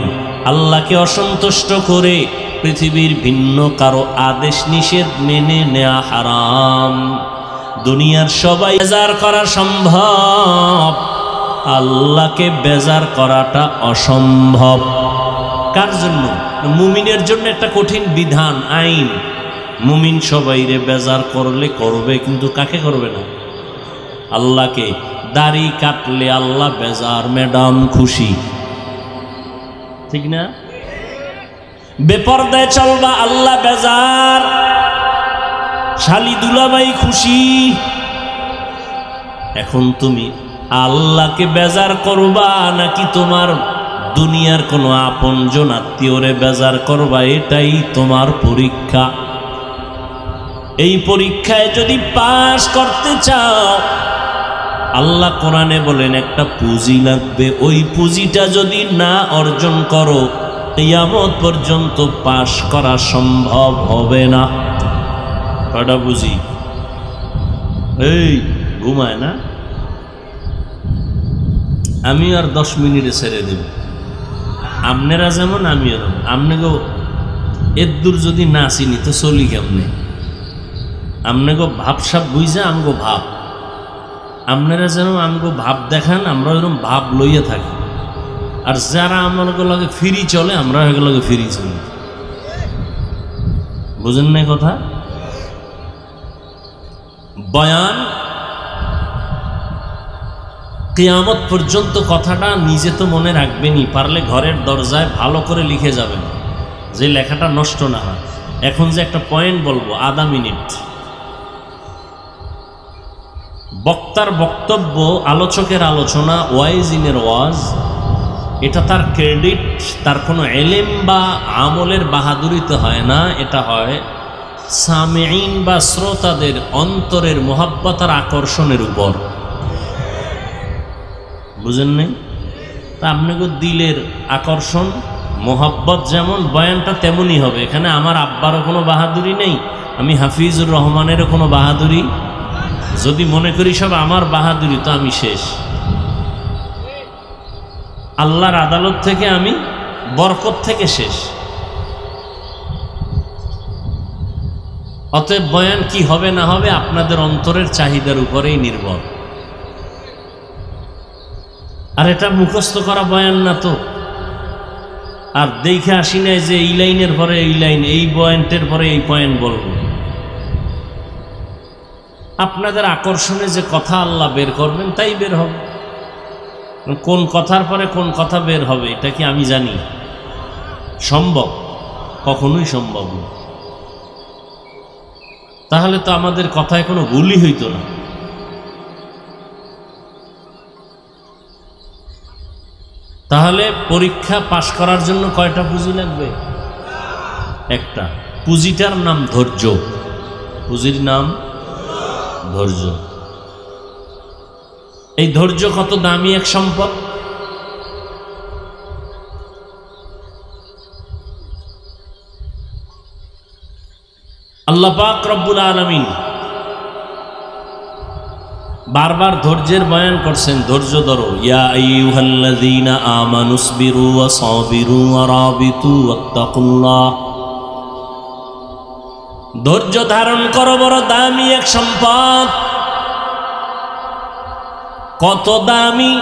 আল্লাহকে অসন্তুষ্ট করে পৃথিবীর ভিন্ন কারো আদেশ নিষেধ মেনে নেওয়া হারাম। দুনিয়ার সবাই বেজার করা সম্ভব, আল্লাহকে বেজার করাটা অসম্ভব। কার জন্য? মুমিনের জন্য একটা কঠিন বিধান, আইন। মুমিন সবাইরে বেজার করলে করবে, কিন্তু কাকে করবে না? আল্লাহকে। দাড়ি কাটলে আল্লাহ বেজার, ম্যাডাম খুশি, ঠিক না? বেপরদায় চলবা আল্লাহ বেজার, শালি দুলাভাই খুশি। এখন তুমি আল্লাহকে বেজার করবা নাকি তোমার দুনিয়ার কোনো আপনজন আত্মীয়রে বেজার করবা? এটাই তোমার পরীক্ষা। এই পরীক্ষায় যদি পাস করতে চাও, আল্লাহ কোরআনে বলেন একটা পুঁজি লাগবে। ওই পুঁজিটা যদি না অর্জন করো, কিয়ামত পর্যন্ত পাস করা সম্ভব হবে না। কটা বুঝি? এই ঘুমায় না, আমি আর 10 মিনিটে ছেড়ে দেব। আপনারা যেমন আমি এরকম। আপনাকে এর দূর যদি না চিনি তো চলি কেমনে? আপনাকে ভাবসাব বুঝা আমগো ভাব, আপনারা যেন আমগো ভাব দেখান, আমরা ওইরকম ভাব লইয়া থাকি। আর যারা আমাগুলোকে ফিরি চলে আমরা এগুলোকে ফিরি চলি। বুঝেন না কথা? বয়ান কিয়ামত পর্যন্ত কথাটা নিজে তো মনে রাখবেনই, পারলে ঘরের দরজায় ভালো করে লিখে যাবেন যে লেখাটা নষ্ট না হয়। এখন যে একটা পয়েন্ট বলবো, আধা মিনিট। বক্তার বক্তব্য, আলোচকের আলোচনা, ওয়াইজিনের ওয়াজ, এটা তার ক্রেডিট, তার কোনো এলেম বা আমলের বাহাদুরিতে হয় না। এটা হয় সামিঈন বা শ্রোতাদের অন্তরের মোহাব্বত আর আকর্ষণের উপর। বুঝেন নাই? তা আপনাকে দিলের আকর্ষণ মোহাব্বত যেমন, বয়ানটা তেমনই হবে। এখানে আমার আব্বারও কোনো বাহাদুরি নেই, আমি হাফিজুর রহমানেরও কোনো বাহাদুরি। যদি মনে করি সব আমার বাহাদুরি, তো আমি শেষ। আল্লাহর আদালত থেকে আমি, বরকত থেকে শেষ। অতএব বয়ান কি হবে না হবে আপনাদের অন্তরের চাহিদার উপরেই নির্ভর। আর এটা মুখস্থ করা বয়ান না তো। আর দেখে আসি নাই যে এই লাইনের পরে এই লাইন, এই পয়েন্টের পরে এই পয়েন্ট বলবো। আপনাদের আকর্ষণে যে কথা আল্লাহ বের করবেন তাই বের হবে। কোন কথার পরে কোন কথা বের হবে এটা কি আমি জানি? সম্ভব? কখনোই সম্ভব না। তাহলে তো আমাদের কথায় কোনো ভুলই হইতো না। তাহলে পরীক্ষা পাশ করার জন্য কয়টা পুঁজি লাগবে? একটা। পুঁজিটার নাম ধৈর্য। পুঁজির নাম ধৈর্য। এই ধৈর্য কত দামি এক সম্পদ! আল্লাহ পাক রব্বুল আলামিন বারবার ধৈর্যের বয়ান করছেন। ধৈর্য ধরো, ইয়া আইয়ুহাল্লাযীনা আমানুসবিরু ওয়া সাবিরু ওয়া রাবিতু ওয়াত্তাকুল্লাহ। ধৈর্য ধারণ করো, বড় দামি এক সম্পদ। কত দামি!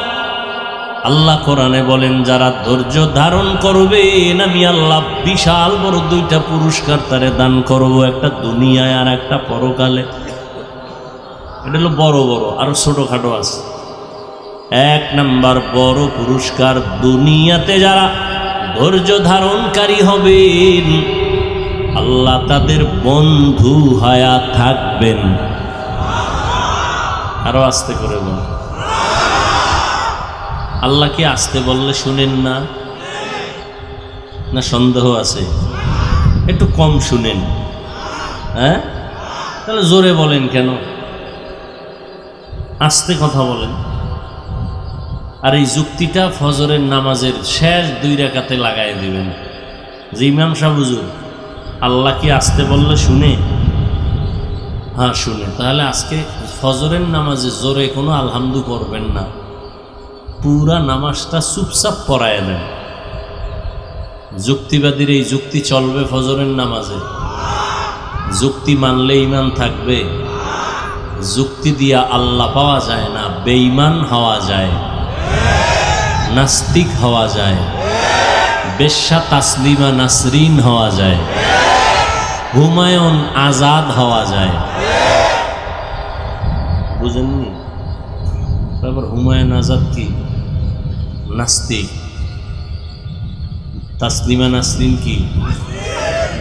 আল্লাহ কোরআনে বলেন, যারা ধৈর্য ধারণ করবে আমি আল্লাহ বিশাল বড় দুইটা পুরস্কার তারে দান করব, একটা দুনিয়ায় আর একটা পরকালে। এটা হলো বড় বড়, আরো ছোটখাটো আছে। এক নাম্বার বড় পুরস্কার, দুনিয়াতে যারা ধৈর্য ধারণকারী হবেন আল্লাহ তাদের বন্ধু হয়া থাকবেন। আরো আস্তে করে বল। আল্লাহ কি আসতে বললে শুনেন না? না সন্দেহ আছে? একটু কম শুনেন। হ্যাঁ, তাহলে জোরে বলেন কেন? আস্তে কথা বলেন। আর এই যুক্তিটা ফজরের নামাজের শেষ 2 রাকাতে লাগাই দিবেন যে ইমাম সাহেব হুজুর আল্লাহ কি আসতে বললে শুনে? হ্যাঁ শুনে। তাহলে আজকে ফজরের নামাজে জোরে কোনো আলহামদু করবেন না, পুরা নামাজটা চুপচাপ পড়ায় দেন। যুক্তিবাদীর এই যুক্তি চলবে ফজরের নামাজে? যুক্তি মানলে ঈমান থাকবে? যুক্তি দিয়া আল্লাহ পাওয়া যায় না, বেঈমান হওয়া যায়, নাস্তিক হওয়া যায়, বেশ্যা তাসলিমা নাসরিন হওয়া যায়, হুমায়ুন আজাদ হওয়া যায়। বুঝেননি? তারপর হুমায়ুন আজাদ কি? নাস্তিক। তাসলিমা নাসরিন কি?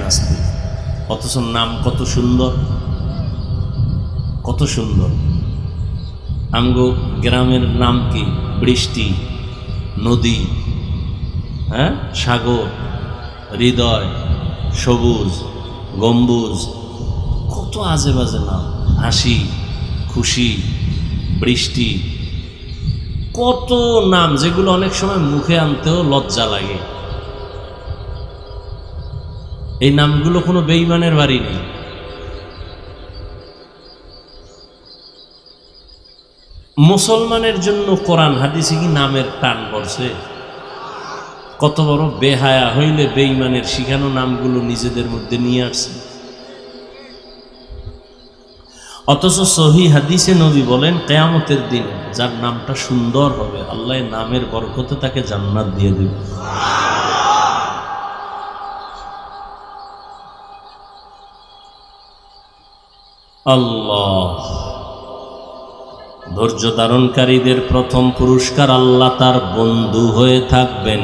নাস্তিক। অথচ নাম কত সুন্দর, কত সুন্দর। আমগো গ্রামের নাম কি? বৃষ্টি, নদী, হ্যাঁ, সাগর, হৃদয়, সবুজ, গম্বুজ, কত আজে বাজে নাম। হাসি, খুশি, বৃষ্টি, কত নাম যেগুলো অনেক সময় মুখে আনতেও লজ্জা লাগে। এই নামগুলো কোনো বেঈমানের বাড়ি নেই। মুসলমানের জন্য কোরআন হাদিসে কি নামের টান পড়ছে? কত বড় বেহায়া হইলে বেঈমানের শিখানো নামগুলো নিজেদের মধ্যে নিয়ে আসছে। অথচ সহিহ হাদিসে নবী বলেন কিয়ামতের দিন যার নামটা সুন্দর হবে আল্লাহ নামের বরকতে তাকে জান্নাত দিয়ে দেবে। আল্লাহ, ধৈর্য ধারণকারীদের প্রথম পুরস্কার আল্লাহ তার বন্ধু হয়ে থাকবেন।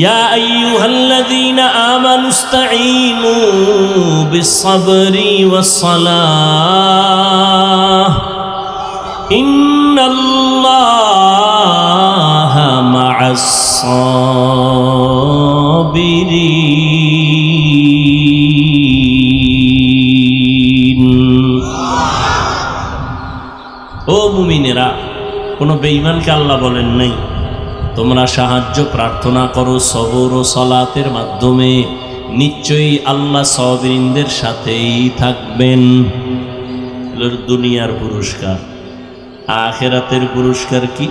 ইয়া আইয়ুহাল্লাযীনা আমানু ইসতাঈনু বিস-সাবরি ওয়াস-সালাহ ইন্নাল্লাহা মা'আস-সাবিরিন। ও মুমিনেরা, কোন বেঈমানকে আল্লাহ বলেন নাই তোমরা সাহায্য প্রার্থনা করো সবর ও সালাতের মাধ্যমে, নিশ্চয়ই আল্লাহ সাবিরিনদের সাথেই থাকবেন। দুনিয়ার পুরস্কার। আখিরাতের পুরস্কার কি?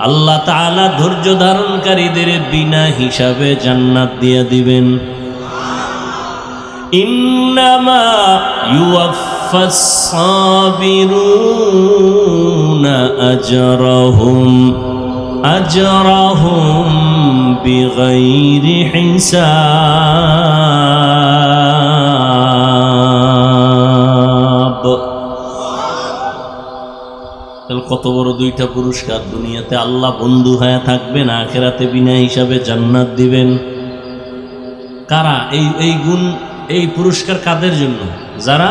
আল্লাহ তাআলা ধৈর্য ধারণকারীদের বিনা হিসাবে জান্নাত দিয়ে দিবেন। ইন্নামা ইউওয়াফাস সাবিরুনা আজরাহুম বিগাইরি হিসাব। কত বড় দুইটা পুরস্কার! দুনিয়াতে আল্লাহ বন্ধু হয়ে থাকবেন, আখিরাতে বিনা হিসাবে জান্নাত দিবেন। কারা এই গুণ, এই পুরস্কার কাদের জন্য? যারা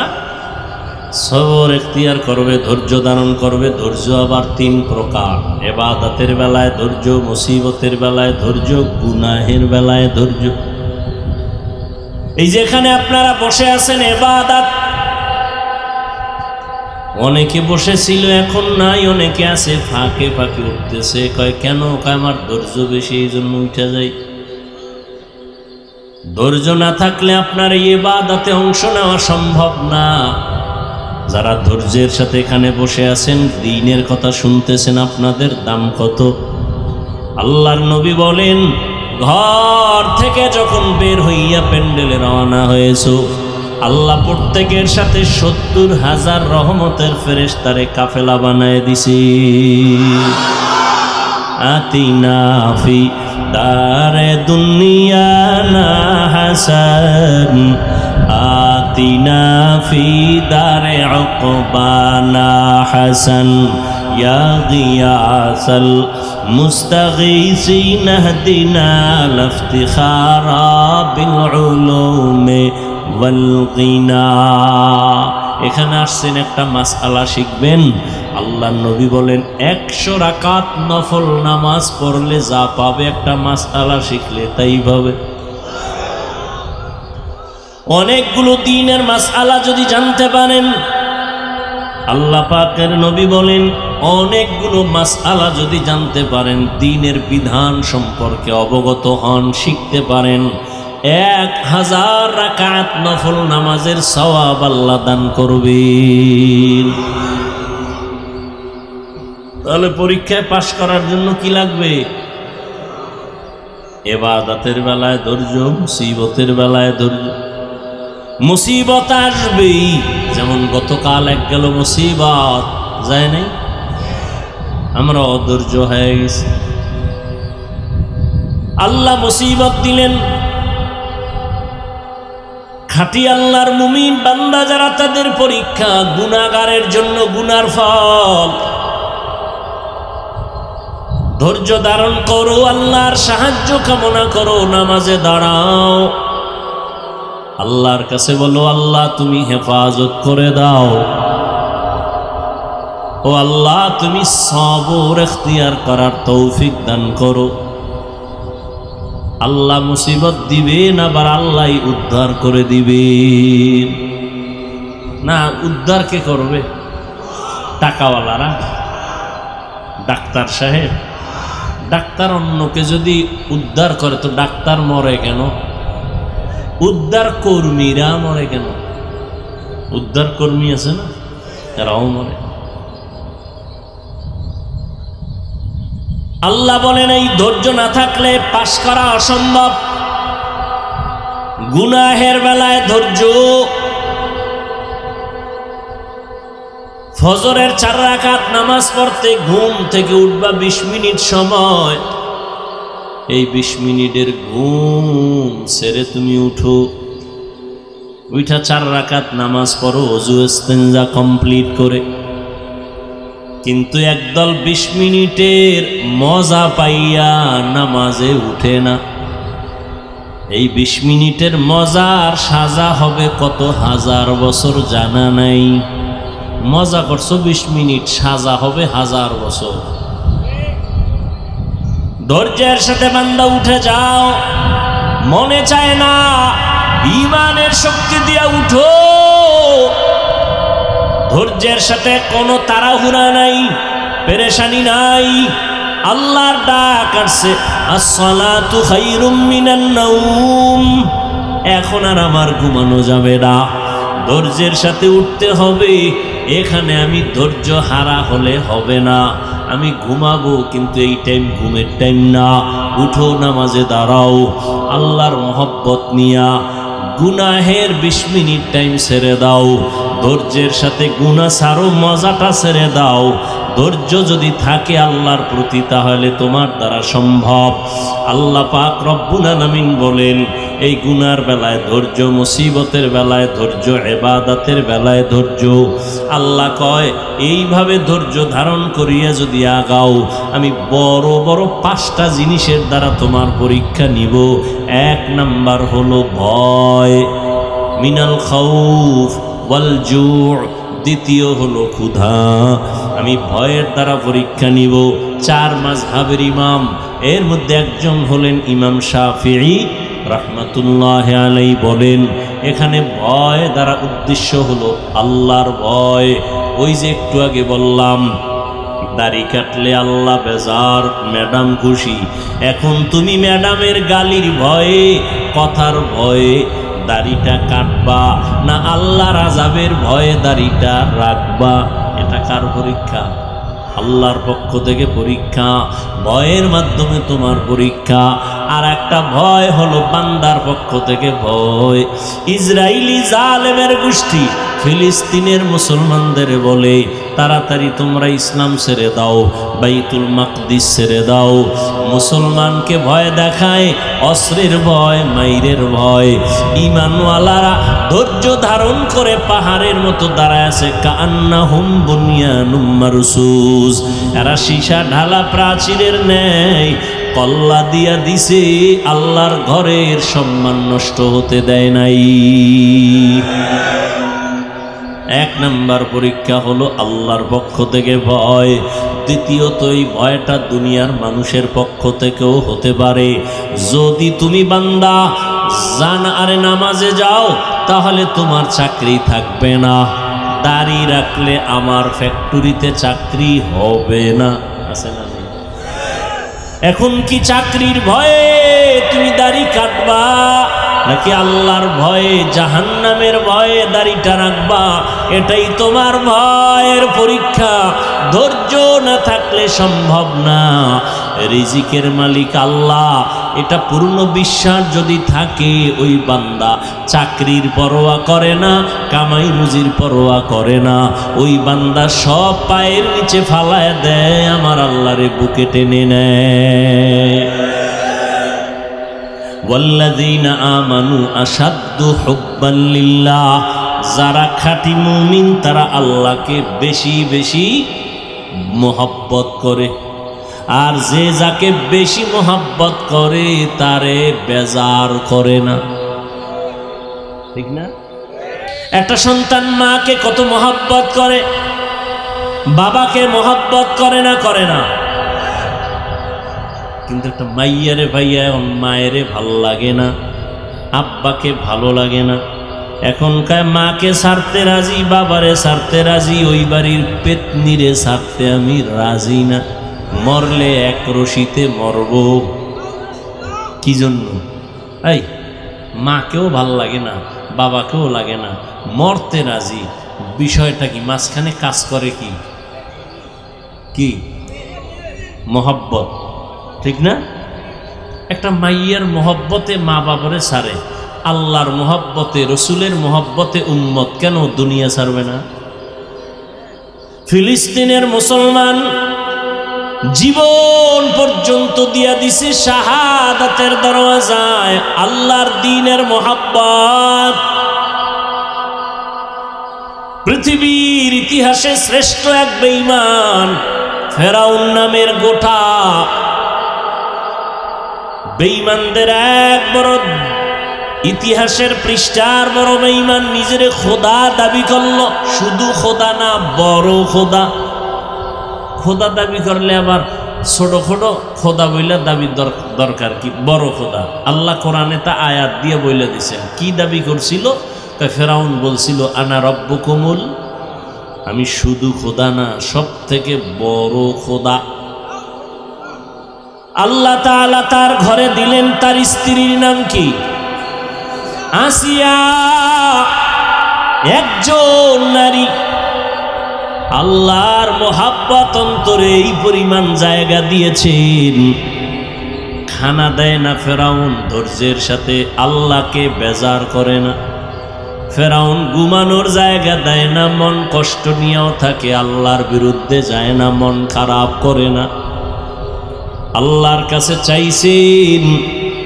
সবর এখতিয়ার করবে, ধৈর্য ধারণ করবে। ধৈর্য আবার তিন প্রকার: ইবাদতের বেলায় ধৈর্য, মুসিবতের বেলায় ধৈর্য, গুনাহের বেলায় ধৈর্য। এই যেখানে আপনারা বসে আছেন ইবাদত, অনেকে বসেছিল এখন নাই, অনেকে আছে ফাঁকে ফাঁকে উঠতেছে। কয় কেন? কয় আমার ধৈর্য বেশি, এই জন্য উঠে যাই। ধৈর্য না থাকলে আপনার এই ইবাদতে অংশ নেওয়া সম্ভব না। যারা ধৈর্যের সাথে এখানে বসে আছেন, দ্বীনের কথা শুনতেছেন, আপনাদের দাম কত? আল্লাহর নবী বলেন, ঘর থেকে যখন বের হইয়া প্যান্ডেলে রওনা হয়েছো, আল্লাহ প্রত্যেকের সাথে ৭০,০০০ রহমতের ফেরেশতারে কাফেলা বানায় দিছি। আতিনা ফি দারে দুনিয়ানা হাসান, আতিনা ফি দারে উকবানা হাসান, ইয়া গিয়াসাল মুস্তাগীসিন ইহদিনা লাফতিখারা বিল উলুমি ওয়াল গিনা। এখানে আসছেন একটা মাসআলা শিখবেন। আল্লাহর নবী বলেন ১০০ রাকাত নফল নামাজ পড়লে যা পাবে, একটা মাসআলা শিখলে তাই পাবে। অনেকগুলো দ্বীনের মাসআলা যদি জানতে পারেন, আল্লাহ পাকের নবী বলেন অনেকগুলো মাসআলা যদি জানতে পারেন, দ্বীনের বিধান সম্পর্কে অবগত হন, শিখতে পারেন, ১০০০ রাকাত নফল নামাজের সওয়াব আল্লাহ দান করবেন। তাহলে পরীক্ষায় পাশ করার জন্য কি লাগবে? ইবাদতের বেলায় ধৈর্য, মুসিবতের বেলায় ধৈর্য। মুসিবত আসবেই, যেমন গতকাল এক গেল মুসিবত, যায় নাই? আমরা অধৈর্য হয়ে গেছি। আল্লাহ মুসিবত দিলেন। খাঁটি আল্লাহর মুমিন বান্দা যারা, তাদের পরীক্ষা গুনাহগারের জন্য গুনার ফল। ধৈর্য ধারণ করো, আল্লাহর সাহায্য কামনা করো, নামাজে দাঁড়াও, আল্লাহর কাছে বলো আল্লাহ তুমি হেফাজত করে দাও, ও আল্লাহ তুমি সবর এখতিয়ার করার তৌফিক দান করো। আল্লাহ মুসিবত দিবেন, আবার আল্লাহ উদ্ধার করে দিবেন। না, উদ্ধার কে করবে? টাকাওয়ালারা, ডাক্তার সাহেব। ডাক্তার অন্যকে যদি উদ্ধার করে তো ডাক্তার মরে কেন? উদ্ধার কর্মীরা মরে কেন? উদ্ধার কর্মী আছে না, এরাও মরে। আল্লাহ বলেন এই ধৈর্য না থাকলে পাশ করা অসম্ভব। গুনাহের বেলায় ধৈর্য, ফজরের 4 রাকাত নামাজ পড়তে ঘুম থেকে উঠবা 20 মিনিট সময়, এই 20 মিনিটের ঘুম ছেড়ে তুমি উঠো, উঠা 4 রাকাত নামাজ পড়ো ওযু ইস্তেনজা কমপ্লিট করে। কিন্তু একদল 20 মিনিটের মজা পাইয়া নামাজে উঠে না। এই 20 মিনিটের মজার সাজা হবে কত হাজার বছর জানা নাই। মজা করছো 20 মিনিট, সাজা হবে 1000 বছর। ধৈর্যের সাথে বান্দা উঠে যাও, মনে চায় না, ঈমানের শক্তি দিয়া উঠো। ধৈর্যের সাথে কোনো তাড়াহুড়া নাই, পেরেশানি নাই। আল্লাহর ডাক আসছে, আসসালাতু খায়রুম মিনান নাওম। এখন আর আমার ঘুমানো যাবে না, ধৈর্যের সাথে উঠতে হবে। এখানে আমি ধৈর্য হারা হলে হবে না। আমি ঘুমাবো, কিন্তু এই টাইম ঘুমের টাইম না। উঠো, নামাজে দাঁড়াও, আল্লাহর মহব্বত নিয়া। গুনাহের 20 মিনিট টাইম ছেড়ে দাও, ধৈর্যের সাথে গুনাহ ছাড়ো, মজাটা ছেড়ে দাও। ধৈর্য যদি থাকে আল্লাহর প্রতি, তাহলে তোমার দ্বারা সম্ভব। আল্লাহ পাক রব্বুল আলামিন বলেন, এই গুনার বেলায় ধৈর্য, মুসিবতের বেলায় ধৈর্য, ইবাদতের বেলায় ধৈর্য। আল্লাহ কয়, এইভাবে ধৈর্য ধারণ করিয়া যদি আগাও, আমি বড় বড় 5টা জিনিসের দ্বারা তোমার পরীক্ষা নিব। 1 নাম্বার হলো ভয়, মিনাল খাউফ ওয়াল জু'। দ্বিতীয় হলো ক্ষুধা, আমি ভয়ের দ্বারা পরীক্ষা নিব। 4 মাযহাবের ইমাম, এর মধ্যে একজন হলেন ইমাম শাফিঈ রাহমাতুল্লাহি আলাইহি, বলেন এখানে ভয় দ্বারা উদ্দেশ্য হলো আল্লাহর ভয়। ওই যে একটু আগে বললাম, দাড়ি কাটলে আল্লাহ বেজার, ম্যাডাম খুশি। এখন তুমি ম্যাডামের গালির ভয়ে, কথার ভয়ে দাড়িটা কাটবা, না আল্লাহর আযাবের ভয়ে দাড়িটা রাখবা? এটা কার পরীক্ষা? আল্লাহর পক্ষ থেকে পরীক্ষা। ভয়ের মাধ্যমে তোমার পরীক্ষা। আর একটা ভয় হলো বান্দার পক্ষ থেকে ভয়। ইসরাইলি জালেমের গোষ্ঠী ফিলিস্তিনের মুসলমানদের বলে, তাড়াতাড়ি তোমরা ইসলাম ছেড়ে দাও, বাইতুল মাকদিস ছেড়ে দাও। মুসলমানকে ভয় দেখায়, অস্ত্রের ভয়, মাইরের ভয়। ঈমানওয়ালারা ধৈর্য ধারণ করে পাহাড়ের মতো দাঁড়ায় আছে, কান্নাহুম বুনিয়ানুম মারসুস। এরা সীসা ঢালা প্রাচীরের ন্যায় কল্লা দিয়া দিছে, আল্লাহর ঘরের সম্মান নষ্ট হতে দেয় নাই। 1 নাম্বার পরীক্ষা হলো আল্লাহর পক্ষ থেকে ভয়। দ্বিতীয়ত, এই ভয়টা দুনিয়ার মানুষের পক্ষ থেকেও হতে পারে। যদি তুমি বান্দা আরে নামাজে যাও, তাহলে তোমার চাকরি থাকবে না। দাড়ি রাখলে আমার ফ্যাক্টরিতে চাকরি হবে না, আছে না? এখন কি চাকরির ভয়ে তুমি দাড়ি কাটবা, নাকি আল্লাহর ভয়ে, জাহান্নামের ভয়ে দাড়িটা রাখবা? এটাই তোমার ভয়ের পরীক্ষা। ধৈর্য না থাকলে সম্ভব না। রিজিকের মালিক আল্লাহ, এটা পূর্ণ বিশ্বাস যদি থাকে, ওই বান্দা চাকরির পরোয়া করে না, কামাই রুজির পরোয়া করে না। ওই বান্দা সব পায়ের নিচে ফালায় দেয়, আমার আল্লাহরে বুকে টেনে নেয়। ওয়াল্লাযীনা আমানু আশাদ্দু হুব্বান লিল্লাহ। যারা খাঁটি মুমিন, তারা আল্লাহকে বেশি বেশি মোহাব্বত করে। আর যে যাকে বেশি মোহাব্বত করে, তারে বেজার করে না। ঠিক না? একটা সন্তান মাকে কত মোহাব্বত করে, বাবাকে মোহাব্বত করে না? করে না। কিন্তু একটা মাইয়ারে ভাইয়া, এখন মায়েরে ভালো লাগে না, আব্বাকে ভালো লাগে না। এখনকার মাকে ছাড়তে রাজি, বাবারে ছাড়তে রাজি, ওই বাড়ির পেতনিরে ছাড়তে আমি রাজি না। মরলে এক রশিতে মরব। কি জন্য? এই মাকেও ভাল লাগে না, বাবাকেও লাগে না, মরতে রাজি। বিষয়টা কি? মাঝখানে কাজ করে কি? কি? মোহাব্বত। ঠিক না? একটা মাইয়ার মোহব্বতে মা বাবারে ছাড়ে, আল্লাহর মোহব্বতে, রসুলের মোহব্বতে উম্মত কেন দুনিয়া ছাড়বে না? ফিলিস্তিনের মুসলমান জীবন পর্যন্ত দিয়া দিছে শাহাদাতের দরওয়াজায়, আল্লাহর দ্বীনের মোহাব্বত। পৃথিবীর ইতিহাসে শ্রেষ্ঠ এক বেঈমান ফেরাউন নামের গোটা বেঈমানদের এক বড় ইতিহাসের পৃষ্ঠার বড় বেঈমান নিজের খোদা দাবি করল। শুধু খোদা না, বড় খোদা। খোদা দাবি করলে আবার ছোট ছোট খোদা বইলা দাবি দরকার কি? বড় খোদা। আল্লাহ কোরআনে তা আয়াত দিয়ে বইলা দিছেন। কি দাবি করছিল? ফেরাউন বলছিল আনা রব্বুকুমুল, আমি শুধু খোদা না, সব থেকে বড় খোদা। আল্লাহ তাআলা তার ঘরে দিলেন তার স্ত্রীর নাম কি? আসিয়া, একজন নারী। আল্লাহর মোহাব্বত অন্তরে এই পরিমাণ জায়গা দিয়েছেন, খানা দেয় না ফেরাউন ধৈর্যের সাথে, আল্লাহকে বেজার করে না। ফেরাউন ঘুমানোর জায়গা দেয় না, মন কষ্ট নিয়েও থাকে, আল্লাহর বিরুদ্ধে যায় না, মন খারাপ করে না। আল্লাহর কাছে চাইছেন,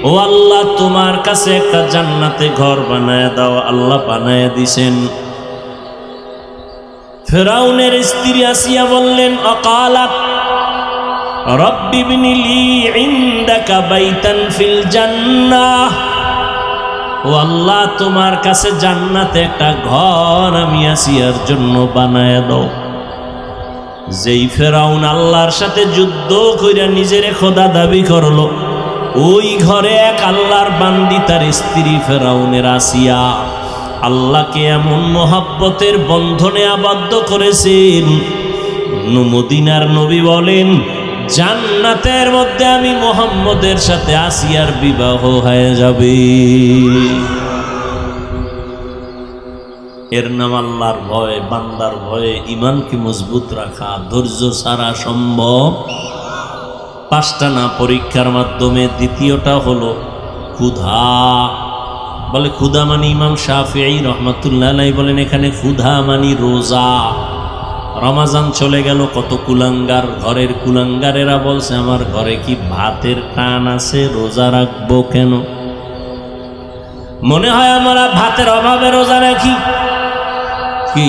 ও আল্লাহ তোমার কাছে একটা জান্নাতে ঘর বানায় দাও, আল্লাহ বানায় দিছেন। ফেরাউনের স্ত্রী আসিয়া বললেন অকালাত রব্বি ইবনি লি ইনদাকা বাইতান ফিল জান্নাহ, ও আল্লাহ তোমার কাছে জান্নাতে একটা ঘর আমি আসিয়ার জন্য বানায় দাও। যেই ফেরাউন আল্লাহর সাথে যুদ্ধ কইরা নিজের খোদা দাবি করলো, ওই ঘরে এক আল্লাহর বান্দি তার স্ত্রী ফেরাউনের আসিয়া আল্লাহকে এমন মোহাব্বতের বন্ধনে আবদ্ধ করেছেন, মদিনার নবী বলেন জান্নাতের মধ্যে আমি মুহাম্মদের সাথে আসিয়ার বিবাহ হয়ে যাবে। এর নাম আল্লাহর ভয়, বান্দার ভয়ে ইমানকে মজবুত রাখা। ধৈর্য ছাড়া সম্ভব পাঁচটা না পরীক্ষার মাধ্যমে। দ্বিতীয়টা হলো ক্ষুধা। বলে ক্ষুধা মানে ইমাম শাফিঈ রহমাতুল্লাহ আলাইহি বলেন এখানে ক্ষুধা মানে রোজা। রমাজান চলে গেল, কত কুলাঙ্গার, ঘরের কুলাঙ্গারেরা বলছে আমার ঘরে কি ভাতের টান আছে, রোজা রাখবো কেন? মনে হয় আমরা ভাতের অভাবে রোজা রাখি। কি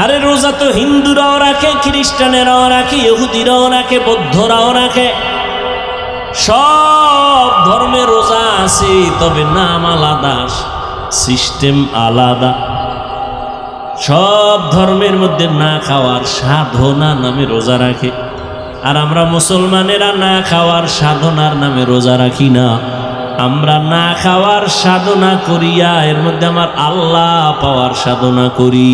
আরে রোজা তো হিন্দুরাও রাখে, খ্রিস্টানেরাও রাখে, ইহুদিরাও রাখে, বৌদ্ধরাও রাখে। সব ধর্মে রোজা আছে, তবে নাম আলাদা, সিস্টেম আলাদা। সব ধর্মের মধ্যে না খাওয়ার সাধনা নামে রোজা রাখে, আর আমরা মুসলমানেরা না খাওয়ার সাধনার নামে রোজা রাখি না। আমরা না খাওয়ার সাধনা করিয়া এর মধ্যে আমার আল্লাহ পাওয়ার সাধনা করি।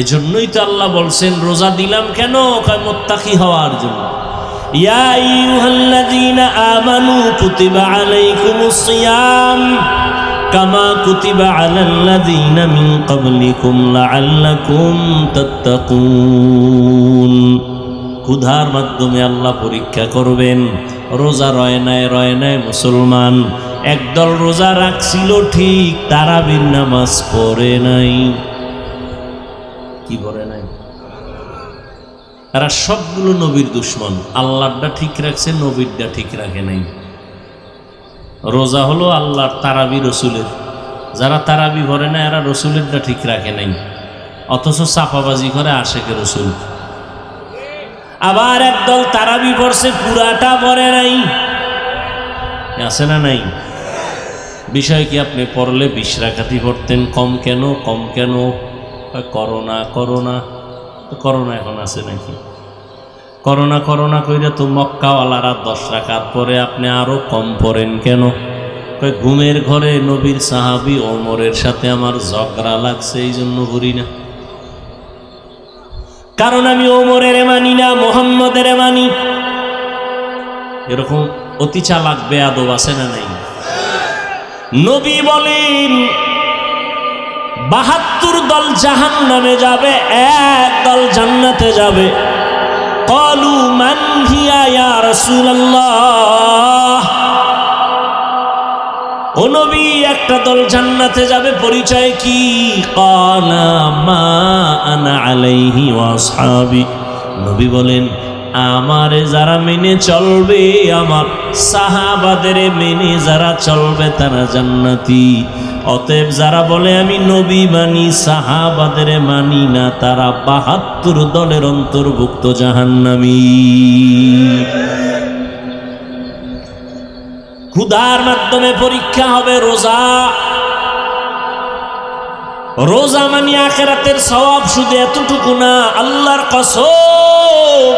এজন্যই তো আল্লাহ বলছেন রোজা দিলাম কেন? কয় মুত্তাকি হওয়ার জন্য। ইয়া আইয়ুহাল্লাযীনা আমানু কুতিবা আলাইকুমুস সিয়াম কামা কুতিবা আলাল্লাযীনা মিন ক্বাবলিকুম লাআল্লাকুম তাত্তাকুন। ক্ষুধার মাধ্যমে আল্লাহ পরীক্ষা করবেন। রোজা রয় নাই মুসলমান। একদল রোজা রাখছিল ঠিক, তারাবির নামাজ পড়ে নাই। কি পড়ে নাই? এরা সবগুলো নবীর দুশ্মন। আল্লাহটা ঠিক রাখছে, নবীরটা ঠিক রাখে নাই। রোজা হলো আল্লাহর, তারাবি রসুলের। যারা তারাবি ভরে না এরা রসুলেরটা ঠিক রাখে নাই, অথচ চাপাবাজি করে আশেকে রসুল। আবার একদল তারাবি পড়ছে, পুরাটা পড়ে নাই। আছে না নাই? বিষয় কি আপনি পড়লে 20 রাকাতি পড়তেন, কম কেন? কম কেন? করোনা করোনা তো করোনা এখন আছে নাকি? করোনা করোনা কইরা তো মক্কাওয়ালারা 10 রাকাত পরে, আপনি আরো কম পড়েন কেন? ঘুমের ঘরে নবীর সাহাবী ওমরের সাথে আমার ঝগড়া লাগছে, এই জন্য করি না। কারণ আমি ওমরের মানি না, মুহাম্মদের মানি। এরকম অতি চালাক বেয়াদব আছে না নাই? নবী বলেন 72 দল জাহান্নামে যাবে, এক দল জান্নাতে যাবে। ক্বালু মান হিয়া ইয়া রাসূলুল্লাহ, ও ও নবী, একটা দল জান্নাতে যাবে, পরিচয় কি? ক্বালা মা আনা আলাইহি ওয়া আসহাবি। নবী বলেন, আমারে যারা মেনে চলবে, আমার সাহাবাদের মেনে যারা চলবে তারা জান্নাতি। অতএব যারা বলে আমি নবী মানি, সাহাবাদের মানি না, তারা ৭২ দলের অন্তর্ভুক্ত জাহান্নামী। ক্ষুধার মাধ্যমে পরীক্ষা হবে রোজা। রোজা মানি আখিরাতের সওয়াব শুধু এতটুকু না, আল্লাহর কসম,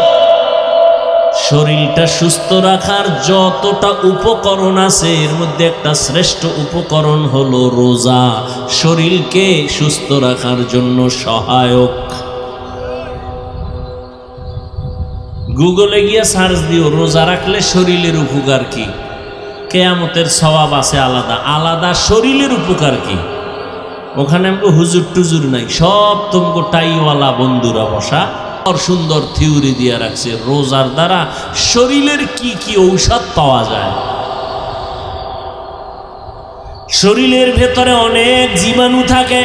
শরীরটা সুস্থ রাখার যতটা উপকরণ আছে এর মধ্যে একটা শ্রেষ্ঠ উপকরণ হলো রোজা। শরীরকে সুস্থ রাখার জন্য সহায়ক। গুগলে গিয়ে সার্চ দিও রোজা রাখলে শরীরের উপকার কি, কিয়ামতের সওয়াব আছে আলাদা আলাদা, শরীরের উপকার কি। ওখানে আমাকে হুজুর টুজুর নাই, সব তোমাকে টাইওয়ালা বন্ধুরা বসা, আর সুন্দর থিওরি দিয়ে রাখছে রোজার দ্বারা শরীরের কি কি ঔষধ পাওয়া যায়। শরীরের ভেতরে অনেক জীবাণু থাকে,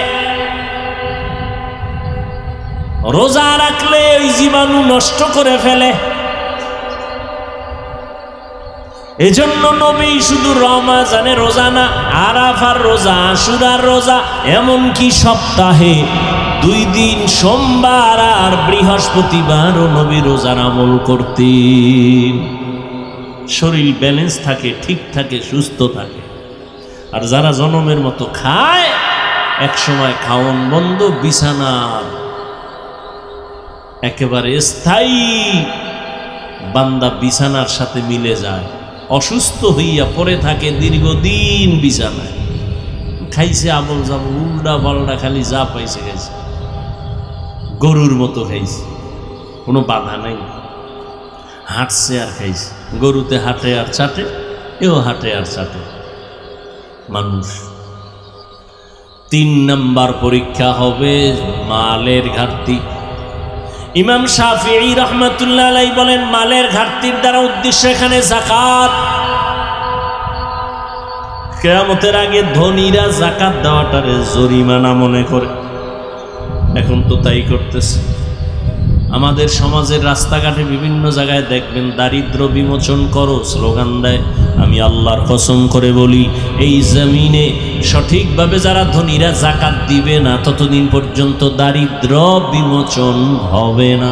রোজা রাখলে ওই জীবাণু নষ্ট করে ফেলে। এজন্য নবী শুধু রমজানে রোজা না, আরাফার রোজা, আশুরার রোজা, এমনকি সপ্তাহে 2 দিন সোমবার আর বৃহস্পতিবারও নবী রোজার আমল করতেন। শরীর ব্যালেন্স থাকে, ঠিক থাকে, সুস্থ থাকে। আর যারা জনমের মতো খায়, এক সময় খাওন বন্ধ, বিছানার একেবারে স্থায়ী বান্দা বিছানার সাথে মিলে যায়, অসুস্থ হইয়া পড়ে থাকে দীর্ঘদিন বিছানায়। খাইছে আবল যাবল, উল্টা পাল্টা, খালি যা পাইছে খাইছে, গরুর মতো খাইছে, কোনো বাধা নাই। হাঁটছে আর খাইছে, গরুতে হাঁটে আর চাটে, এও হাঁটে আর চাটে মানুষ। 3 নাম্বার পরীক্ষা হবে মালের ঘাটতি। ইমাম শাফিঈ রাহমাতুল্লাহ আলাইহি বলেন, মালের ঘাটতির দ্বারা উদ্দেশ্য এখানে যাকাত। কিয়ামতের আগে ধনীরা যাকাত দেওয়াটারে জরিমানা মনে করে, এখন তো তাই করতেছে। আমাদের সমাজের রাস্তাঘাটে বিভিন্ন জায়গায় দেখবেন দারিদ্র বিমোচন করো স্লোগান দেয়। আমি আল্লাহর কসম করে বলি, এই জমিনে সঠিকভাবে যারা ধনীরা যাকাত দিবে না, ততদিন পর্যন্ত দারিদ্র বিমোচন হবে না।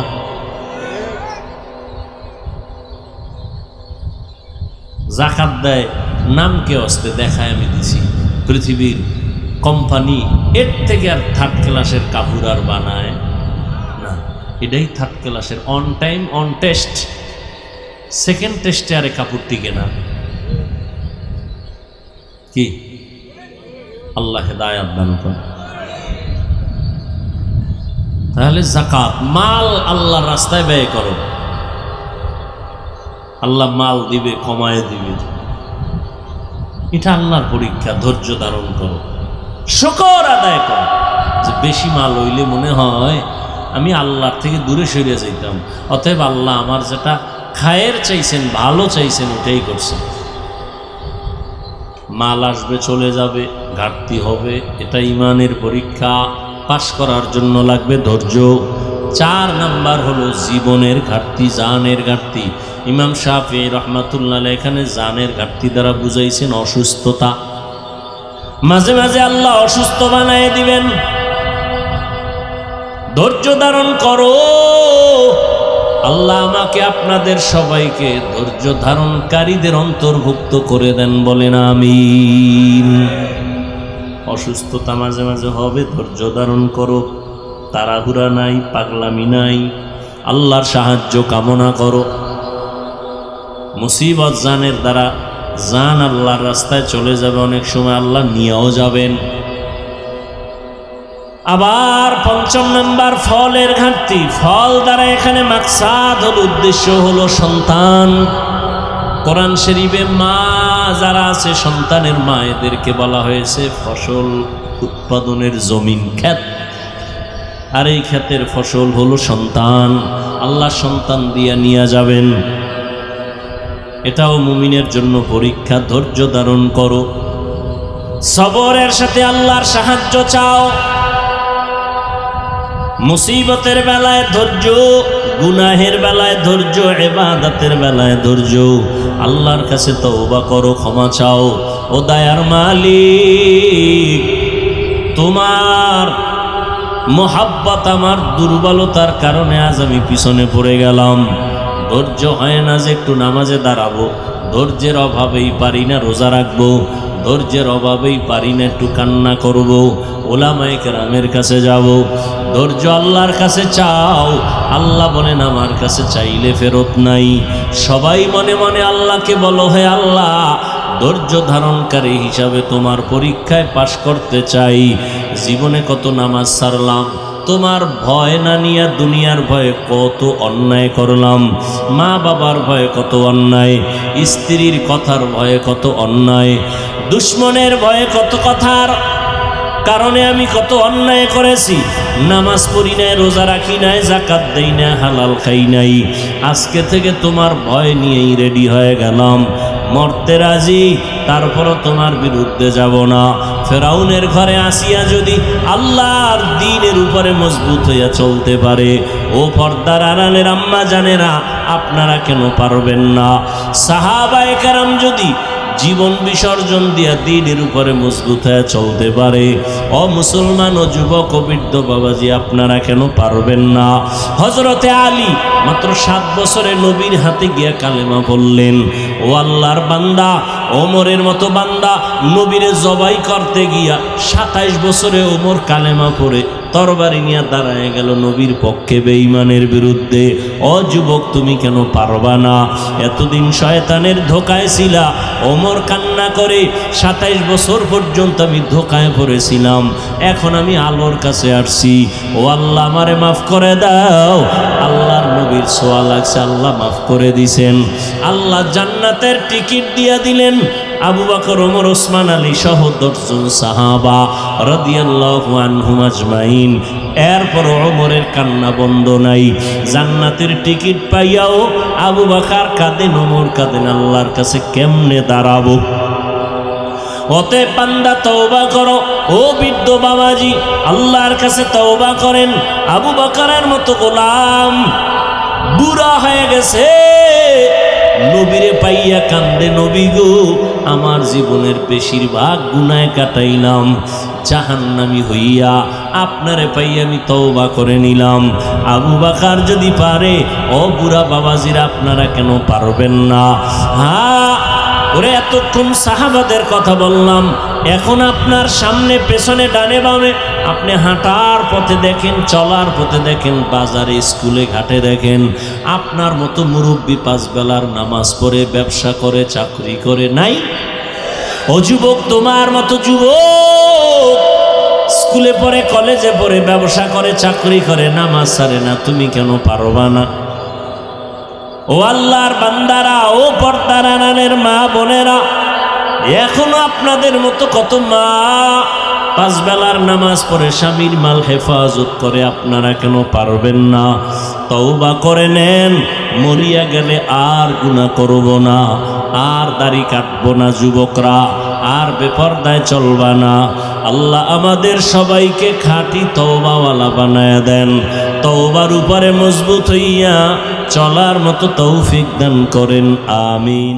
যাকাত দেয় নামকে অস্তে দেখায়, আমি দিছি পৃথিবীর কোম্পানি এর থেকে আর 3rd ক্লাসের কাপড় আর বানায় না, এটাই 3rd ক্লাসের। On time, on test, 2nd টেস্টে আরে কাপড় টিকে না। কি আল্লাহ হেদায়েত দান করেন। তাহলে যাকাত, মাল আল্লাহর রাস্তায় ব্যয় করো, আল্লাহ মাল দিবে, কমায় দিবে। এটা আল্লাহর পরীক্ষা। ধৈর্য ধারণ করো, শুকর আদায় করো। যে বেশি মাল হইলে মনে হয় আমি আল্লাহর থেকে দূরে সরিয়ে যাইতাম, অতএব আল্লাহ আমার যেটা খায়ের চাইছেন, ভালো চাইছেন, ওটাই করছেন। মাল আসবে, চলে যাবে, ঘাটতি হবে, এটা ইমানের পরীক্ষা। পাশ করার জন্য লাগবে ধৈর্য। 4 নাম্বার হলো জীবনের ঘাটতি, জানের ঘাটতি। ইমাম শাফিঈ রাহমাতুল্লাহ আলাইহি এখানে জানের ঘাটতি দ্বারা বুঝাইছেন অসুস্থতা। মাঝে মাঝে আল্লাহ অসুস্থ বানায় দিবেন, ধৈর্য ধারণ করো। আল্লাহ আমাকে আপনাদের সবাইকে ধৈর্য ধারণকারীদের অন্তর্ভুক্ত করে দেন, বলেন আমিন। অসুস্থতা মাঝে মাঝে হবে, ধৈর্য ধারণ করো, তাড়াহুড়া নাই, পাগলামি নাই, আল্লাহর সাহায্য কামনা করো। মুসিবত জানের দ্বারা, জান আল্লাহর রাস্তায় চলে যাবে, অনেক সময় আল্লাহ নিয়েও যাবেন। আবার 5 নাম্বার ফলের ঘাটতি। ফল দ্বারা এখানে মাকসাদ হলো, উদ্দেশ্য হলো সন্তান। কোরআন শরীফে মা যারা আছে, সন্তানের মা, এদেরকে বলা হয়েছে ফসল উৎপাদনের জমিন, ক্ষেত। আর এই ক্ষেতের ফসল হলো সন্তান। আল্লাহ সন্তান দিয়া নিয়ে যাবেন। এটাও মুমিনের জন্য পরীক্ষা। ধৈর্য ধারণ করো। সবরের সাথে আল্লাহর সাহায্য চাও। মুসিবতের বেলায় ধৈর্য, গুনাহের বেলায় ধৈর্য, ইবাদতের বেলায় ধৈর্য। আল্লাহর কাছে তওবা করো, ক্ষমা চাও। ও দয়ার মালিক, তোমার মোহাব্বত আমার দুর্বলতার কারণে আজ আমি পিছনে পড়ে গেলাম। ধৈর্য হয় না যে একটু নামাজে দাঁড়াবো, ধৈর্যের অভাবেই পারি না রোজা রাখবো, ধৈর্যের অভাবেই পারি না একটু কান্না করব, ওলামায়ে কেরামের কাছে যাব। ধৈর্য আল্লাহর কাছে চাও। আল্লাহ বলেন আমার কাছে চাইলে ফেরত নাই। সবাই মনে মনে আল্লাহকে বলো, হে আল্লাহ, ধৈর্য ধারণকারী হিসাবে তোমার পরীক্ষায় পাশ করতে চাই। জীবনে কত নামাজ ছাড়লাম, তোমার ভয় না নিয়ে দুনিয়ার ভয়ে কত অন্যায় করলাম, মা বাবার ভয়ে কত অন্যায়, স্ত্রীর কথার ভয়ে কত অন্যায়, দুশ্মনের ভয়ে কত কথার কারণে আমি কত অন্যায় করেছি। নামাজ পড়ি নাই, রোজা রাখি নাই, যাকাত দেই না, হালাল খাই নাই। আজকে থেকে তোমার ভয় নিয়েই রেডি হয়ে গেলাম। মরতে রাজি, তারপরও তোমার বিরুদ্ধে যাব না। ফেরাউনের ঘরে আসিয়া যদি আল্লাহর দ্বীনের উপরে মজবুত হইয়া চলতে পারে, ও পর্দার আড়ালের আম্মা জানেরা, আপনারা কেন পারবেন না? সাহাবায়ে কেরাম যদি জীবন বিসর্জন দিয়া দ্বীনের উপরে মজবুত হয়ে চলতে পারে, ও মুসলমান ও যুবক ও বৃদ্ধ বাবাজি, আপনারা কেন পারবেন না? হযরতে আলী মাত্র 7 বছরে নবীর হাতে গিয়া কালেমা বললেন। ও আল্লাহর বান্দা, ওমরের মতো বান্দা নবীরে জবাই করতে গিয়া 27 বছরে ওমর কালেমা পড়ে তরবারি নিয়ে দাঁড়ায় গেল নবীর পক্ষে বেঈমানের বিরুদ্ধে। ও যুবক, তুমি কেন পারবা না? এতদিন শয়তানের ধোকায় ছিলা। ওমর কান্না করে, 27 বছর পর্যন্ত আমি ধোকায় পড়েছিলাম, এখন আমি আলোর কাছে আসছি। ও আল্লাহ, আমারে মাফ করে দাও। আল্লাহর নবীর ছোঁয়া লাগছে, আল্লাহ মাফ করে দিছেন। আল্লাহ জান্নাতের টিকিট দিয়া দিলেন। আবু বকর, ওমর, ওসমান, আলী সহ 10 জন সাহাবা রাদিয়াল্লাহু আনহুম আজমাইন। এরপর ওমরের কান্না বন্ধ নাই। জান্নাতের টিকিট পাইয়াও আবু বকর কাঁদেন, ওমর কাঁদেন, আল্লাহর কাছে কেমনে দাঁড়াবো? অতএব বান্দা তওবা করো। ও বৃদ্ধ বাবাজি, আল্লাহর কাছে তওবা করেন। আবু বকরের মতো গোলাম বুড়া হয়ে গেছে, নবীরে পাইয়া কান্দে, নবী গো, আমার জীবনের বেশিরভাগ গুনায় কাটাইলাম, জাহান্নামী হইয়া আপনারে পাইয়া আমি তওবা করে নিলাম। আবু বকর যদি পারে, ও বুড়া বাবাজিরা, আপনারা কেন পারবেন না? হ্যাঁ, ওরে এতক্ষণ সাহাবাদের কথা বললাম, এখন আপনার সামনে পেছনে ডানে বামে আপনি হাঁটার পথে দেখেন, চলার পথে দেখেন, বাজারে স্কুলে ঘাটে দেখেন, আপনার মতো মুরব্বী 5 বেলার নামাজ পড়ে, ব্যবসা করে, চাকরি করে নাই? ও যুবক, তোমার মতো যুবক স্কুলে পড়ে, কলেজে পড়ে, ব্যবসা করে, চাকরি করে, নামাজ ছাড়ে না, তুমি কেন পারবা না? ও আল্লাহর বান্দারা, ও পর্দার আড়ালের মা বোনেরা, এখনো আপনাদের মতো কত মা 5 বেলার নামাজ পড়ে, স্বামীর মাল হেফাজত করে, আপনারা কেন পারবেন না? তওবা করে নেন। মরিয়া গেলে আর গুনাহ করব না, আর দাড়ি কাটবো না যুবকরা, আর বেপরদায় চলবা না। আল্লাহ আমাদের সবাইকে খাঁটি তওবাওয়ালা বানায়া দেন। তওবার উপরে মজবুত হইয়া চলার মতো তৌফিক দান করেন। আমিন।